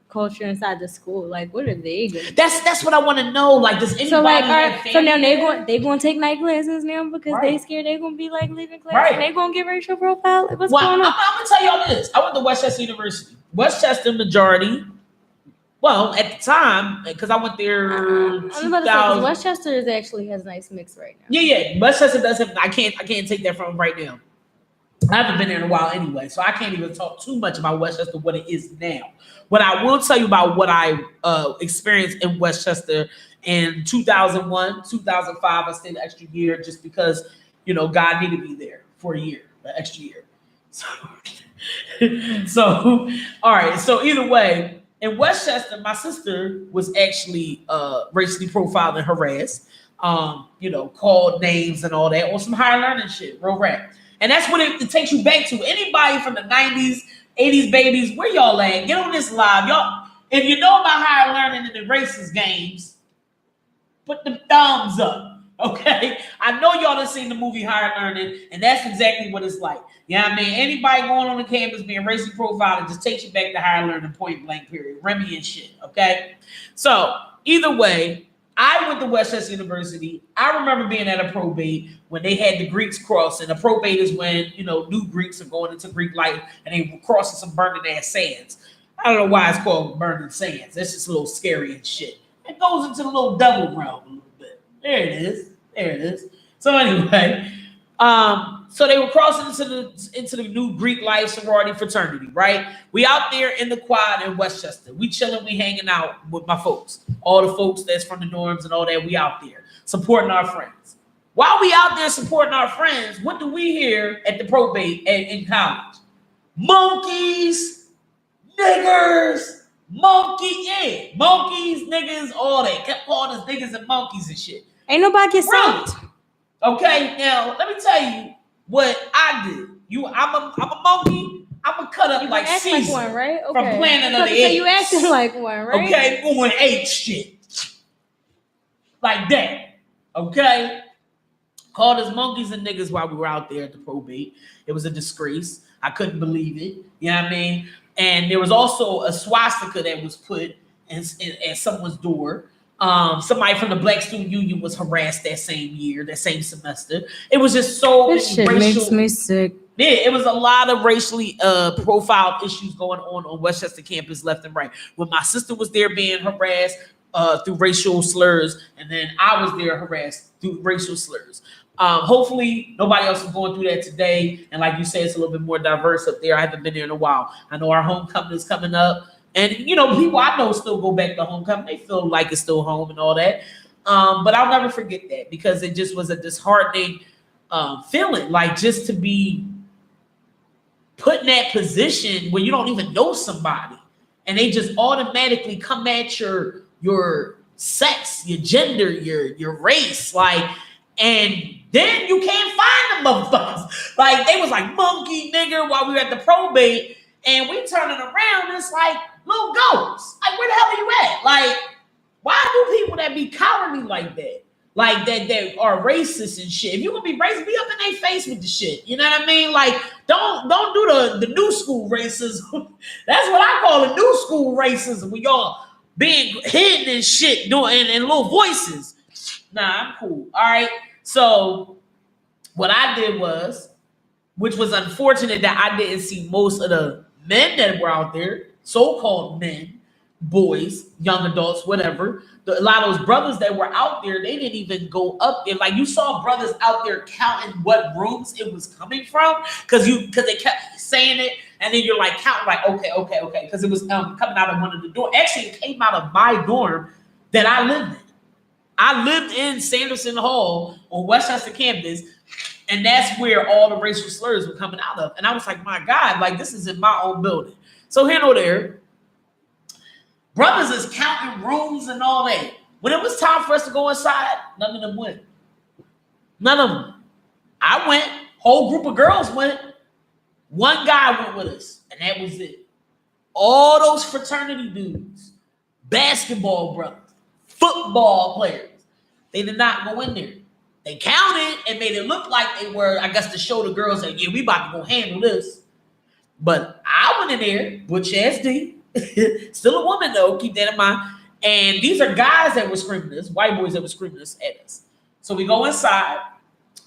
S2: culture inside the school? Like, what are they doing?
S1: That's what I want to know. Like, does anybody
S2: So like, all
S1: have
S2: right, so now
S1: family
S2: they going to take night classes now because
S1: Right.
S2: they scared they gonna be like leaving class
S1: Right.
S2: and they gonna get racial profile. Like, what's
S1: Well,
S2: going
S1: I'm
S2: on?
S1: gonna tell y'all this. I went to Westchester University. Westchester majority. Well, at the time, because I went there.
S2: I was about to say 'cause
S1: 2000.
S2: Westchester is actually has a nice mix right now.
S1: Yeah. Westchester does have. I can't take that from right now. I haven't been there in a while anyway, so I can't even talk too much about Westchester, what it is now. But I will tell you about what I experienced in Westchester in 2001, 2005. I stayed an extra year just because, you know, God needed me there for a year, an extra year. So all right. So either way, in Westchester, my sister was actually racially profiled and harassed. You know, called names and all that on some higher learning shit, real rap. And that's what it takes you back to. Anybody from the 90s, 80s babies, where y'all at? Get on this live. Y'all, if you know about higher learning and the racist games, put the thumbs up. Okay? I know y'all done seen the movie Higher Learning, and that's exactly what it's like. You know what I mean? Anybody going on the campus being racially profiled, it just takes you back to higher learning, point blank, period. Remy and shit. Okay? So either way, I went to Westchester University. I remember being at a probate when they had the Greeks crossing. A probate is when, new Greeks are going into Greek life and they were crossing some burning ass sands. I don't know why it's called burning sands. That's just a little scary and shit. It goes into the little devil realm a little bit. There it is. So anyway, so they were crossing into the new Greek life sorority fraternity, right? We out there in the quad in Westchester. We chilling, we hanging out with my folks. All the folks that's from the dorms and all that, we out there supporting our friends. While we out there supporting our friends, what do we hear at the probate in college? Monkeys, niggers, monkeys, niggas, all that. Kept calling us niggas and monkeys and shit.
S2: Ain't nobody get
S1: Right.
S2: soaked.
S1: Okay, now let me tell you what I did. I'm a monkey. I'm gonna cut up
S2: You
S1: like
S2: act
S1: Caesar
S2: like one, right? Okay.
S1: from Planet of the
S2: So
S1: Apes.
S2: you acting like one, right?
S1: Okay, going ape shit like that. Okay, called us monkeys and niggas while we were out there at the probate. It was a disgrace. I couldn't believe it. You know what I mean? And there was also a swastika that was put at someone's door. Somebody from the Black Student Union was harassed that same semester. It was just so
S2: This shit
S1: racial.
S2: makes me sick.
S1: Yeah, it was a lot of racially profiled issues going on Westchester campus left and right. When my sister was there being harassed through racial slurs, and then I was there harassed through racial slurs. Hopefully nobody else is going through that today. And like you said, it's a little bit more diverse up there. I haven't been there in a while. I know our homecoming is coming up. And, people I know still go back to homecoming. They feel like it's still home and all that. But I'll never forget that because it just was a disheartening feeling. Like just to be put in that position where you don't even know somebody. And they just automatically come at your sex, your gender, your race. And then you can't find them motherfuckers. Like, they was like, monkey, nigger, while we were at the probate. And we turning around, it's like, little ghosts. Like, where the hell are you at? Like, why do people that be cowardly like that? Like, that are racist and shit. If you gonna be racist, be up in their face with the shit. You know what I mean? Like, don't do the new school racism. That's what I call the new school racism. When y'all being hidden and shit, doing and little voices. Nah, I'm cool. All right. So what I did was, which was unfortunate that I didn't see most of the men that were out there, so-called men, boys, young adults, whatever. A lot of those brothers that were out there, they didn't even go up there. Like, you saw brothers out there counting what rooms it was coming from, because they kept saying it, and then you're like counting, like, okay, because it was coming out of one of the doors. Actually, it came out of my dorm that I lived in. I lived in Sanderson Hall on Westchester campus, and that's where all the racial slurs were coming out of. And I was like, my God, like, this is in my own building. So here nor there, brothers is counting rooms and all that. When it was time for us to go inside, none of them went. None of them. I went, whole group of girls went. One guy went with us, and that was it. All those fraternity dudes, basketball brothers, football players, they did not go in there. They counted and made it look like they were, I guess, to show the girls that, yeah, we about to go handle this. But I went in there, butch ass D, still a woman though, keep that in mind. And these are guys that were screaming this, white boys that were screaming this at us. So we go inside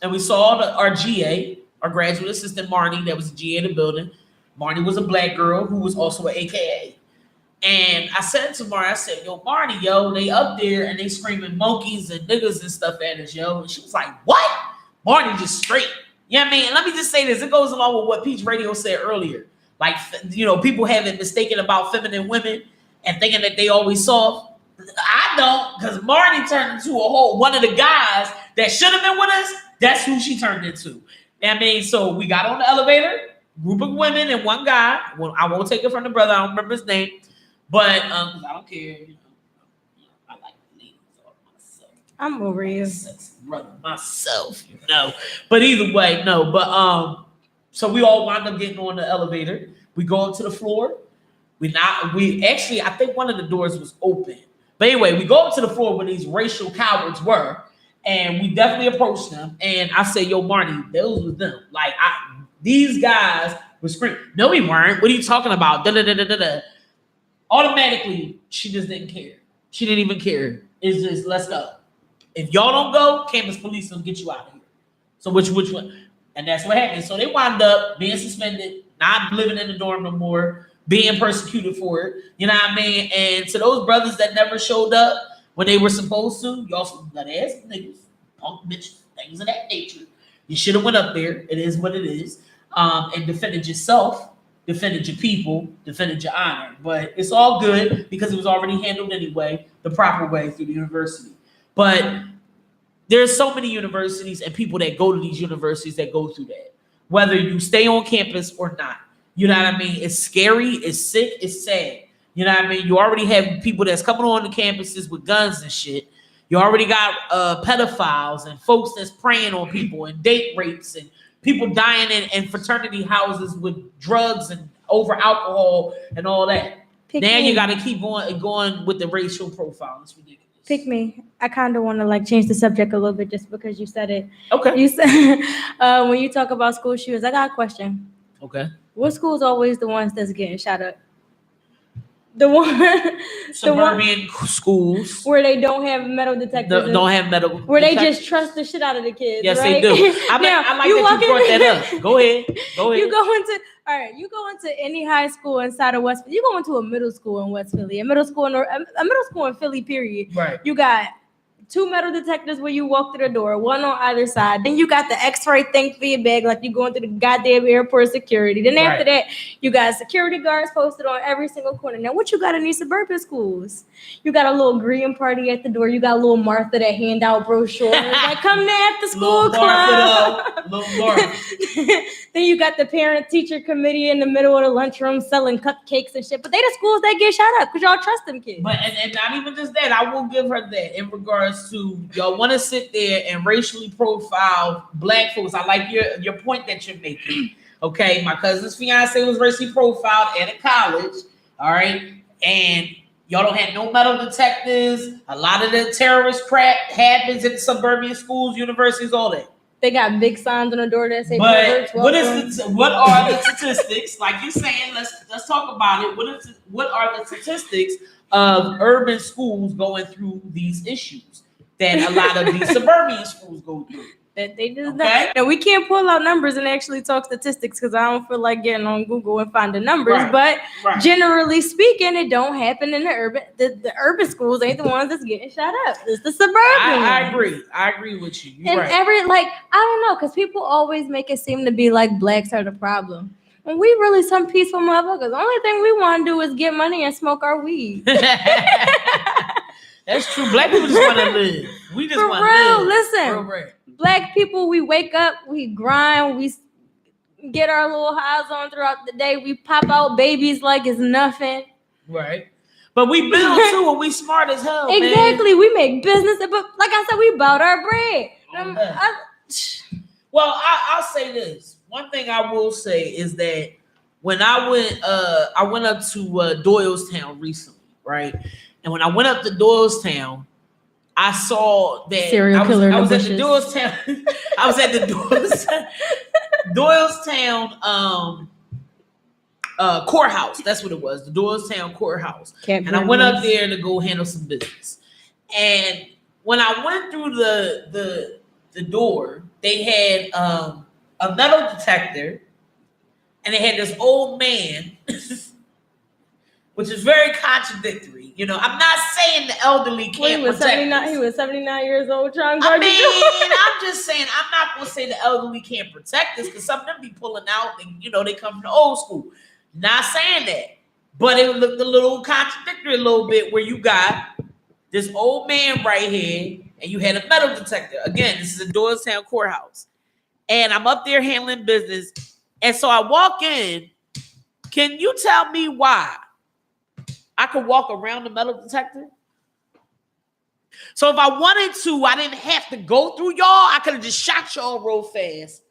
S1: and we saw our GA, our graduate assistant Marnie, that was the GA of the building. Marnie was a black girl who was also an AKA. And I said to Marnie, I said, yo, Marnie, yo, they up there and they screaming monkeys and niggas and stuff at us, yo. And she was like, what? Marnie just straight. You know what I mean? And let me just say this. It goes along with what Peach Radio said earlier. Like, people have it mistaken about feminine women and thinking that they always soft. I don't, because Marnie turned into one of the guys that should have been with us. That's who she turned into. You know what I mean? So we got on the elevator, group of women and one guy. Well, I won't take it from the brother. I don't remember his name. But I don't care, I like ladies all myself.
S2: I'm over you.
S1: Sexy brother myself, But either way, no. But so we all wound up getting on the elevator. We go up to the floor. I think one of the doors was open. But anyway, we go up to the floor where these racial cowards were, and we definitely approached them. And I said, yo, Marnie, those was them. Like, these guys were screaming. No, we weren't. What are you talking about? Da-da-da-da-da-da. Automatically, she just didn't care. She didn't even care. is just let's go. If y'all don't go, campus police will get you out of here. So which one? And that's what happened. So they wound up being suspended, not living in the dorm no more, being persecuted for it. You know what I mean? And to those brothers that never showed up when they were supposed to, y'all some nut ass niggas, punk bitches, things of that nature. You should have went up there. It is what it is. And defended yourself, defended your people, defended your honor. But it's all good because it was already handled anyway, the proper way through the university. But there's so many universities and people that go to these universities that go through that, whether you stay on campus or not. You know what I mean? It's scary, it's sick, it's sad. You know what I mean? You already have people that's coming on the campuses with guns and shit. You already got pedophiles and folks that's preying on people and date rapes and people dying in fraternity houses with drugs and over alcohol and all that. You got to keep going with the racial profile. It's ridiculous.
S2: Pick me. I kind of want to like change the subject a little bit just because you said it.
S1: Okay.
S2: You said when you talk about school shootings, I got a question.
S1: Okay.
S2: What school's always the ones that's getting shot up? The one
S1: Suburban schools
S2: where they don't have metal detectors.
S1: Don't have metal.
S2: Where they just trust the shit out of the kids.
S1: Yes,
S2: right?
S1: they do. I like that you brought that up. Go ahead.
S2: You go into any high school inside of West. You go into a middle school in West Philly, a middle school in Philly. Period.
S1: Right.
S2: You got 2 metal detectors where you walk through the door, one on either side. Then you got the X-ray thing for your bag, like you going through the goddamn airport security. Then after that, you got security guards posted on every single corner. Now, what you got in these suburban schools? You got a little greeting party at the door. You got little Martha that hand out brochures, like come to after school club.
S1: Little Martha.
S2: Then you got the parent-teacher committee in the middle of the lunchroom selling cupcakes and shit. But they the schools that get shot up because y'all trust them kids.
S1: But and not even just that, I will give her that in regards to y'all want to sit there and racially profile black folks. I like your point that you're making. Okay, my cousin's fiance was racially profiled at a college. All right, and y'all don't have no metal detectors. A lot of the terrorist crap happens in suburban schools, universities, all that.
S2: They got big signs on the door that say
S1: but what are the statistics? Like you're saying, let's talk about it. What are the statistics of urban schools going through these issues that a lot of these suburban schools go through?
S2: That they just now we can't pull out numbers and actually talk statistics because I don't feel like getting on Google and finding numbers. But generally speaking, it don't happen in the urban schools ain't the ones that's getting shot up. It's the suburban.
S1: I agree with you. You're
S2: I don't know, because people always make it seem to be like blacks are the problem. And we really some peaceful motherfuckers. The only thing we want to do is get money and smoke our weed.
S1: That's true. Black people just want to live. We just want to live.
S2: Listen. Black people, we wake up, we grind, we get our little highs on throughout the day. We pop out babies like it's nothing.
S1: Right. But we build too and we smart as hell.
S2: Exactly.
S1: Man.
S2: We make business. But like I said, we bought our bread.
S1: Well, I'll say this. One thing I will say is that when I went up to Doylestown recently, right? And when I went up to Doylestown, I saw that
S2: serial killer.
S1: I was at the Doylestown. I was at the Doylestown courthouse. That's what it was, the Doylestown courthouse. And I went up there to go handle some business. And when I went through the door, they had a metal detector, and they had this old man, which is very contradictory. You know, I'm not saying the elderly can't protect.
S2: He was 79 years old trying to
S1: I'm just saying, I'm not going to say the elderly can't protect us because some of them be pulling out and, they come from the old school. Not saying that. But it looked a little contradictory a little bit where you got this old man right here and you had a metal detector. Again, this is a Doylestown courthouse. And I'm up there handling business. And so I walk in. Can you tell me why I could walk around the metal detector? So if I wanted to, I didn't have to go through y'all. I could have just shot y'all real fast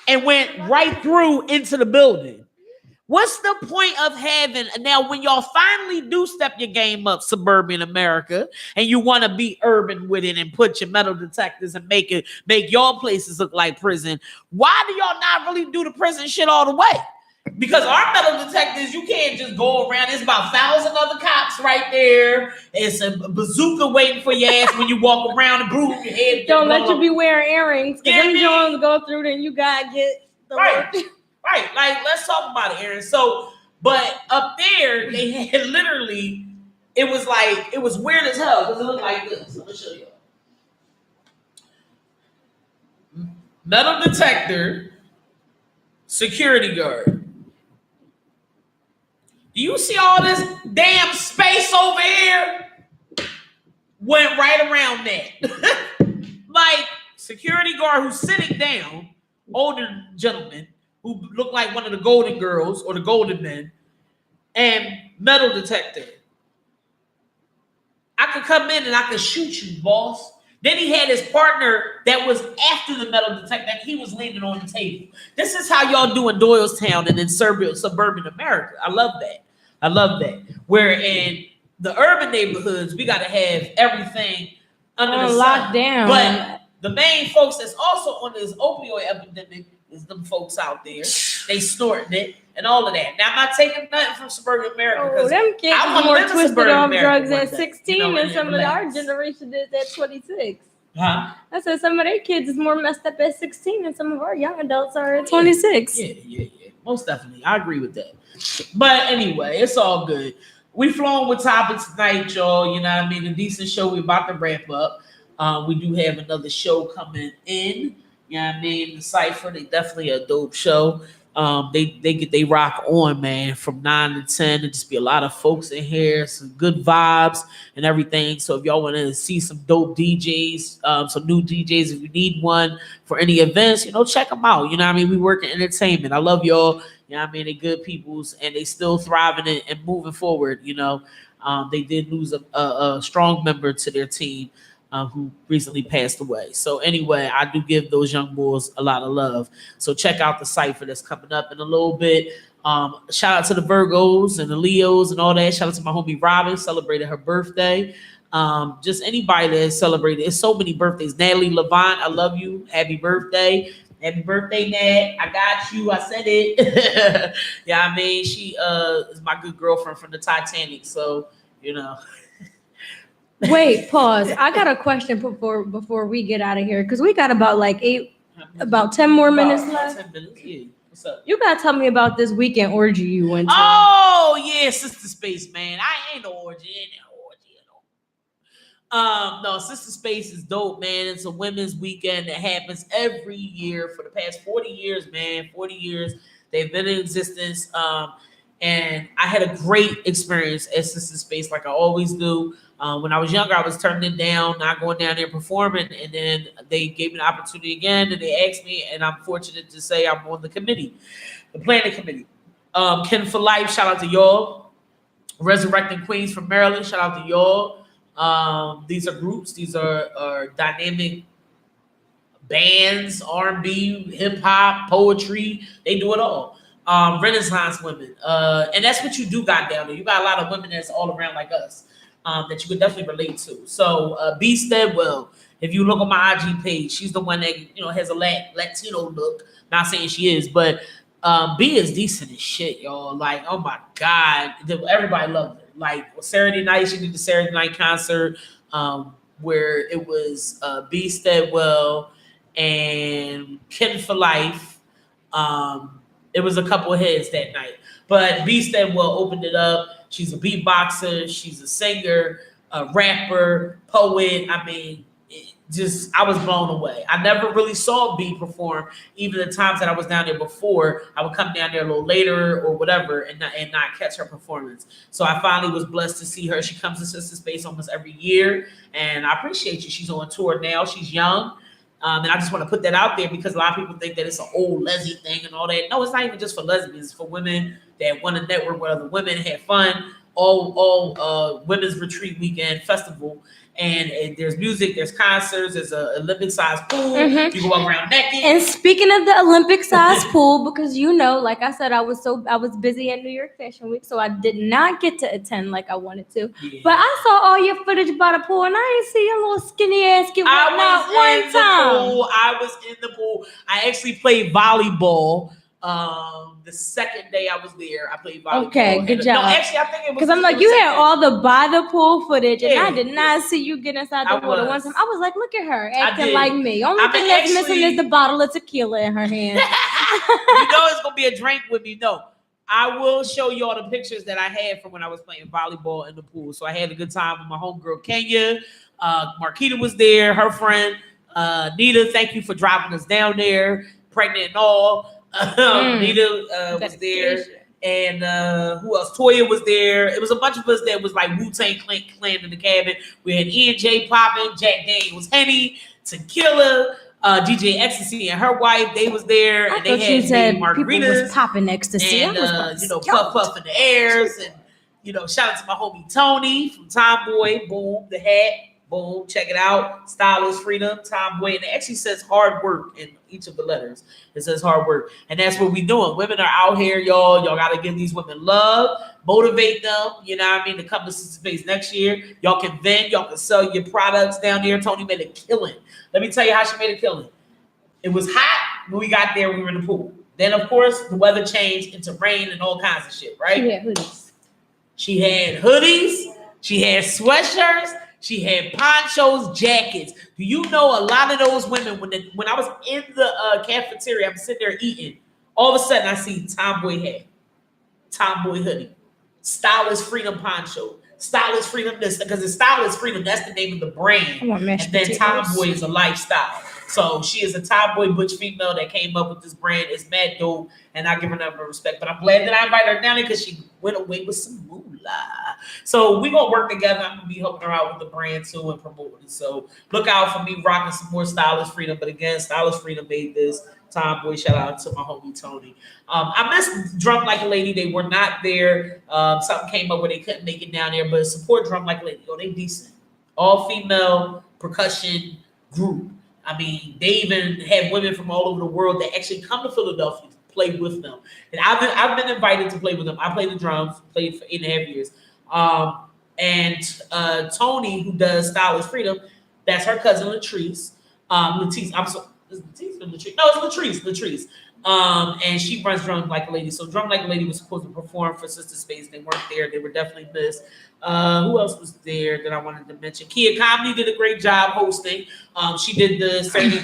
S1: and went right through into the building. What's the point of having, now when y'all finally do step your game up, suburban America, and you want to be urban with it and put your metal detectors and make y'all places look like prison, why do y'all not really do the prison shit all the way? Because our metal detectors, you can't just go around. There's about 1,000 other cops right there. It's a bazooka waiting for your ass when you walk around and bruise your head.
S2: Don't let you be wearing earrings. Because them
S1: Yeah,
S2: Jones go through, then you gotta get the
S1: Right. Right. Like, let's talk about it, Aaron. So, but up there, they had literally, it was weird as hell because it looked like this. Let me show you. Metal detector, security guard. Do you see all this damn space over here? Went right around that. Like, security guard who's sitting down, older gentleman who looked like one of the Golden Girls or the Golden Men, and metal detector. I could come in and I could shoot you, boss. Then he had his partner that was after the metal detector. He was leaning on the table. This is how y'all do in Doylestown and in suburban America. I love that. Where in the urban neighborhoods, we got to have everything under the sun.
S2: lockdown.
S1: But the main folks that's also on this opioid epidemic is them folks out there. They snorting it and all of that. Now, I'm not taking nothing from suburban America.
S2: Oh, them kids
S1: I
S2: are
S1: wanna
S2: more
S1: live in
S2: twisted
S1: suburban
S2: off
S1: America
S2: drugs
S1: one
S2: at
S1: day,
S2: 16
S1: you know,
S2: than
S1: and
S2: some of our
S1: relax.
S2: generation did at 26.
S1: Huh?
S2: I said some of their kids is more messed up at 16 than some of our young adults are at 26.
S1: Yeah. Most definitely. I agree with that. But anyway, it's all good. We flowing with topics tonight, y'all. You know what I mean? A decent show. We're about to wrap up. We do have another show coming in. You know what I mean? The Cypher, they definitely a dope show. They rock on, man, from 9 to 10. There just be a lot of folks in here, some good vibes and everything. So if y'all want to see some dope DJs, some new DJs, if you need one for any events, check them out. You know what I mean? We work in entertainment. I love y'all. You know what I mean? They're good peoples and they still thriving and moving forward. They did lose a strong member to their team. Who recently passed away. So anyway, I do give those young boys a lot of love. So check out the Cypher that's coming up in a little bit. Shout out to the Virgos and the Leos and all that. Shout out to my homie Robin, celebrated her birthday. Just anybody that celebrated. It's so many birthdays. Natalie Levant, I love you. Happy birthday. Happy birthday, Nat. I got you. I said it. Yeah, I mean, she is my good girlfriend from the Titanic. So,
S2: Wait, pause. I got a question before we get out of here because we got about 10 more minutes left.
S1: 10 minutes. Yeah. What's up?
S2: You gotta tell me about this weekend orgy you went to.
S1: Oh yeah, Sister Space, man. I ain't no orgy. No, Sister Space is dope, man. It's a women's weekend that happens every year for the past 40 years, man. 40 years they've been in existence. And I had a great experience at Sister Space, like I always do. When I was younger, I was turning it down, not going down there performing. And then they gave me the opportunity again, and they asked me, and I'm fortunate to say I'm on the committee, the planning committee. Ken for Life, shout out to y'all. Resurrecting Queens from Maryland, shout out to y'all. These are groups. These are dynamic bands, R&B, hip-hop, poetry. They do it all. Renaissance women. And that's what you do got down there. You got a lot of women that's all around like us. That you could definitely relate to. So B Steadwell, if you look on my IG page, she's the one that has a Latino look. Not saying she is, but B is decent as shit, y'all. Like, oh my God, everybody loved her. Like Saturday night, she did the Saturday night concert where it was B Steadwell and Ken for Life. It was a couple of heads that night, but B Steadwell opened it up. She's a beatboxer. She's a singer, a rapper, poet. I mean, I was blown away. I never really saw B perform. Even the times that I was down there before, I would come down there a little later or whatever and not catch her performance. So I finally was blessed to see her. She comes to Sister Space almost every year, and I appreciate you. She's on tour now. She's young. And I just want to put that out there because a lot of people think that it's an old lesbian thing and all that. No, it's not even just for lesbians. It's for women that want to network with other women, have fun. All women's retreat weekend festival. And there's music, there's concerts, there's an Olympic-sized pool.
S2: Mm-hmm.
S1: You go walk around naked.
S2: And speaking of the Olympic-sized pool, because like I said, I was busy at New York Fashion Week, so I did not get to attend like I wanted to. Yeah. But I saw all your footage by the pool, and I didn't see your little skinny ass get wet out one time.
S1: I was in the pool. I actually played volleyball The second day I was there, I played volleyball.
S2: Okay, good
S1: No,
S2: job.
S1: actually, I think it was
S2: Because I'm like,
S1: the
S2: you
S1: second
S2: had
S1: day.
S2: all the by the pool footage, and
S1: Yeah.
S2: I did not see you get inside the
S1: I
S2: water
S1: was.
S2: one time. I was like, look at her acting
S1: did.
S2: like me. Only
S1: I
S2: thing
S1: mean,
S2: that's missing
S1: actually-
S2: is the bottle of tequila in her hand.
S1: You know it's gonna be a drink with me. No, I will show you all the pictures that I had from when I was playing volleyball in the pool. So I had a good time with my homegirl Kenya. Marquita was there, her friend Nita. Thank you for driving us down there, pregnant and all. Nita was there, and who else? Toya was there. It was a bunch of us that was like Wu-Tang Clan in the cabin. We had E&J popping, Jack Daniels, Henny, Tequila. DJ Ecstasy and her wife, they was there,
S2: I
S1: and they
S2: thought you
S1: had
S2: said
S1: made
S2: people
S1: margaritas
S2: was popping ecstasy.
S1: and
S2: I was about
S1: you
S2: to
S1: know,
S2: say,
S1: puff in the airs, and you know, shout out to my homie Tony from Tomboy. Boom, the hat. Boom, check it out. Stylist Freedom, Tomboy, and it actually says hard work in each of the letters. It says hard work, and that's what we doing. Women are out here, y'all. Y'all got to give these women love, motivate them. You know what I mean? To come to Sister Space next year. Y'all can vend. Y'all can sell your products down there. Tony made a killing. Let me tell you how she made a killing. It was hot when we got there. We were in the pool. Then, of course, the weather changed into rain and all kinds of shit, right?
S2: yeah, hoodies.
S1: She had hoodies. She had sweatshirts. She had ponchos, jackets. Do you know a lot of those women, when I was in the cafeteria, I'm sitting there eating, all of a sudden I see Tomboy hat, Tomboy hoodie, Stylist Freedom poncho, Stylist Freedom this, because it's Stylist Freedom, that's the name of the brand.
S2: I want mashed
S1: And then
S2: potatoes.
S1: Tomboy is a lifestyle. So she is a Tomboy butch female that came up with this brand. It's mad dope, and I give her number of respect. But I'm glad that I invited her down there because she went away with some moolah. So we gonna work together. I'm gonna be helping her out with the brand too and promoting it. So look out for me rocking some more Stylist Freedom. But again, Stylist Freedom made this. Tomboy, shout out to my homie Tony. I missed Drum Like a Lady. They were not there. Something came up where they couldn't make it down there. But support Drum Like a Lady. Yo, they decent. All female percussion group. I mean, they even have women from all over the world that actually come to Philadelphia to play with them. And I've been invited to play with them. I played the drums, played for 8.5 years. And Tony, who does Stylist Freedom, that's her cousin Latrice. Latrice, I'm sorry, is it Latrice or Latrice? No, it's Latrice. And she runs Drum Like a Lady. So Drum Like a Lady was supposed to perform for Sister Space. They weren't there. They were definitely missed. Who else was there that I wanted to mention? Kia Comedy did a great job hosting. She did the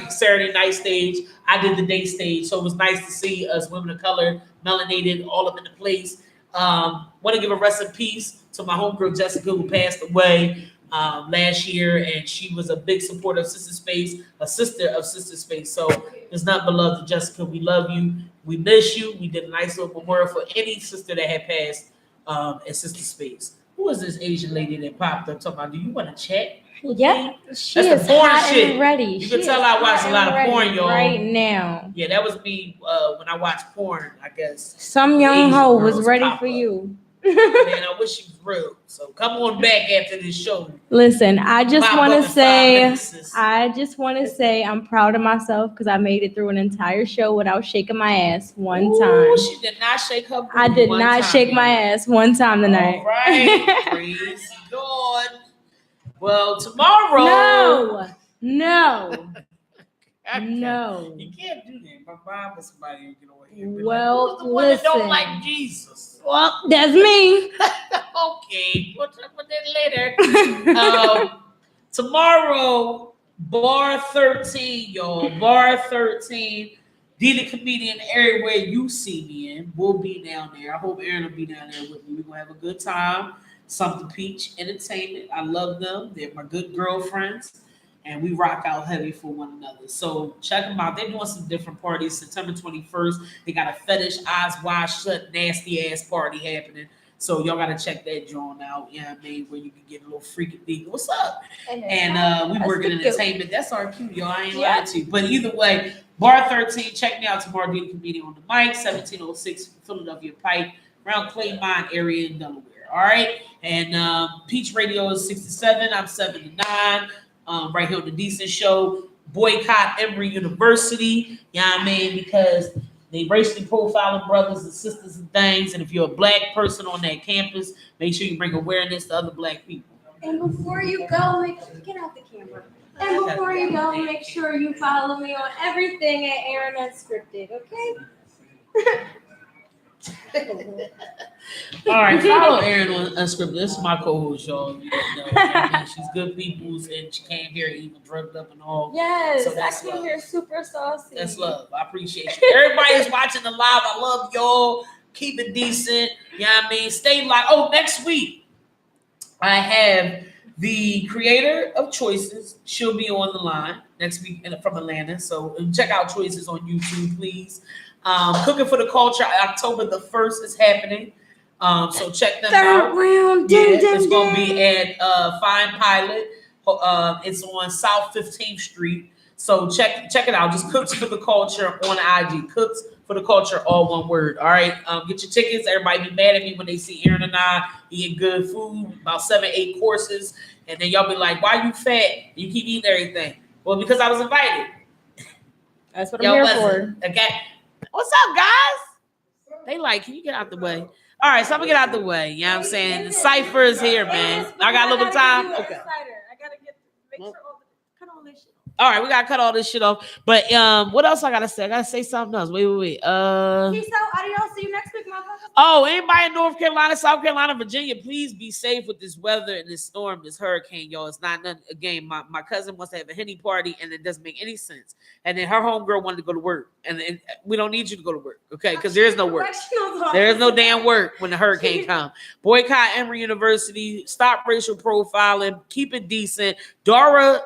S1: Saturday night stage. I did the day stage. So it was nice to see us women of color, melanated, all up in the place. Want to give a rest in peace to my homegirl Jessica, who passed away last year, and she was a big supporter of Sister Space, a sister of Sister Space. So there's nothing but love to Jessica. We love you. We miss you. We did a nice little memorial for any sister that had passed at Sister Space. Who was this Asian lady that popped up talking about, do you want to chat?
S2: Yep, she
S1: That's
S2: is
S1: the porn
S2: hot
S1: shit.
S2: and ready.
S1: You can tell I watch a lot of porn, y'all.
S2: Right now,
S1: Yeah, that was me when I watched porn, I guess.
S2: some young
S1: Asian
S2: hoe was
S1: girls
S2: ready
S1: pop
S2: for
S1: up.
S2: you.
S1: Man, I wish she was real. So come on back after this show.
S2: Listen, I just
S1: Pop
S2: want
S1: up
S2: to
S1: in 5
S2: say,
S1: minutes, sis.
S2: I'm proud of myself because I made it through an entire show without shaking my ass one
S1: Ooh,
S2: time.
S1: she did not shake her booty
S2: I did
S1: one
S2: not
S1: time,
S2: shake my
S1: y'all.
S2: ass one time tonight.
S1: All right, praise God. Well, tomorrow.
S2: No.
S1: I can't-
S2: No.
S1: You can't do that. My mom is somebody who get away here.
S2: Well,
S1: Who's the one that don't
S2: listen.
S1: like Jesus?
S2: Well, that's me.
S1: Okay, we'll talk about that later. Tomorrow, Bar 13, y'all. Bar 13. Be the comedian everywhere you see me in. We'll be down there. I hope Aaron will be down there with me. We're going to have a good time. Something Peach Entertainment. I love them. They're my good girlfriends. And we rock out heavy for one another. So check them out. They're doing some different parties. September 21st, they got a fetish, eyes wide shut, nasty ass party happening. So y'all gotta check that joint out. You know what I mean? Where you can get a little freaky deaky. What's up? And we work in entertainment. That's our cue, y'all. I ain't lying to you. But either way, Bar 13, check me out tomorrow. Be the comedian on the mic, 1706 Philadelphia Pike, around Claymont area in Delaware. All right. And Peach Radio is 67. I'm 79. Right here on the Decent Show. Boycott Emory University. You know what I mean? Because they racially profiling brothers and sisters and things. And if you're a black person on that campus, make sure you bring awareness to other black people.
S2: And before you go, get out the camera. And before you go, make sure you follow me on everything at Aaron Unscripted, okay?
S1: All right, follow Erin on Unscripted. This is my co-host, y'all. You know, I mean, she's good people's, and she came here even drugged up and all.
S2: Yes,
S1: So that's
S2: I came
S1: love.
S2: here super saucy.
S1: That's love. I appreciate you. Everybody is watching the live. I love y'all. Keep it decent. You know what I mean? Stay live. Oh, next week, I have the creator of Choices. She'll be on the line next week from Atlanta. So check out Choices on YouTube, please. Cooking for the Culture, October the 1st is happening. So check them out.
S2: Round.
S1: Yeah, it's going to be at Fine Pilot. It's on South 15th Street. So check it out. Just Cooks for the Culture on IG. Cooks for the Culture, all one word. All right. Get your tickets. Everybody be mad at me when they see Erin and I eating good food, about 7-8 courses. And then y'all be like, why you fat? You keep eating everything. Well, because I was invited.
S2: That's what
S1: Y'all
S2: I'm here for.
S1: wasn't. Okay. What's up, guys? They like, can you get out the way? All right, so I'm gonna get out the way. You know what I'm saying? The cipher is here, man. I got a little bit of time. Okay.
S2: I gotta make sure cut all this shit.
S1: All right, we gotta cut all this shit off. But what else I gotta say? I gotta say something else. Wait.
S2: Peace out, adios. See you next week, motherfucker.
S1: Oh, anybody in North Carolina, South Carolina, Virginia, please be safe with this weather and this storm, this hurricane, y'all. It's not nothing. Again, my cousin wants to have a Henny party, and it doesn't make any sense. And then her homegirl wanted to go to work, and we don't need you to go to work, okay? Because there is no work. There is no damn work when the hurricane comes. Boycott Emory University. Stop racial profiling. Keep it decent. Dara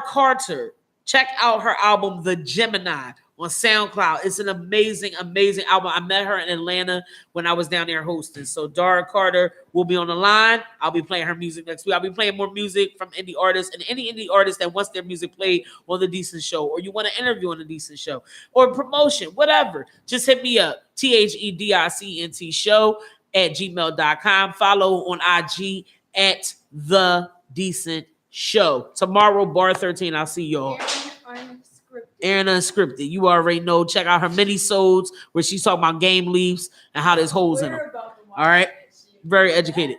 S1: Carter. Check out her album, The Gemini, on SoundCloud. It's an amazing, amazing album. I met her in Atlanta when I was down there hosting. So Dara Carter will be on the line. I'll be playing her music next week. I'll be playing more music from indie artists, and any indie artist that wants their music played on The Decent Show, or you want to interview on The Decent Show, or promotion, whatever. Just hit me up. THEDICNT show @gmail.com. Follow on IG at The Decent Show. Tomorrow, Bar 13. I'll see y'all. Erin Unscripted. You already know. Check out her mini-sodes where she's talking about game leaves and how there's holes in them. All right? Very educated.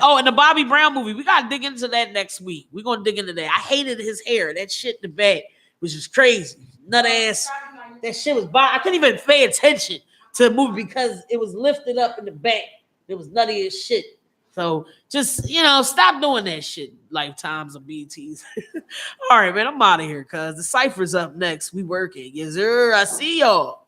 S1: Oh, and the Bobby Brown movie. We got to dig into that next week. We're going to dig into that. I hated his hair. That shit in the back was just crazy. Nut ass. That shit was... I couldn't even pay attention to the movie because it was lifted up in the back. It was nutty as shit. So just, stop doing that shit. Lifetimes of BTs. All right, man, I'm out of here because the cipher's up next. We working. Yes, sir. I see y'all.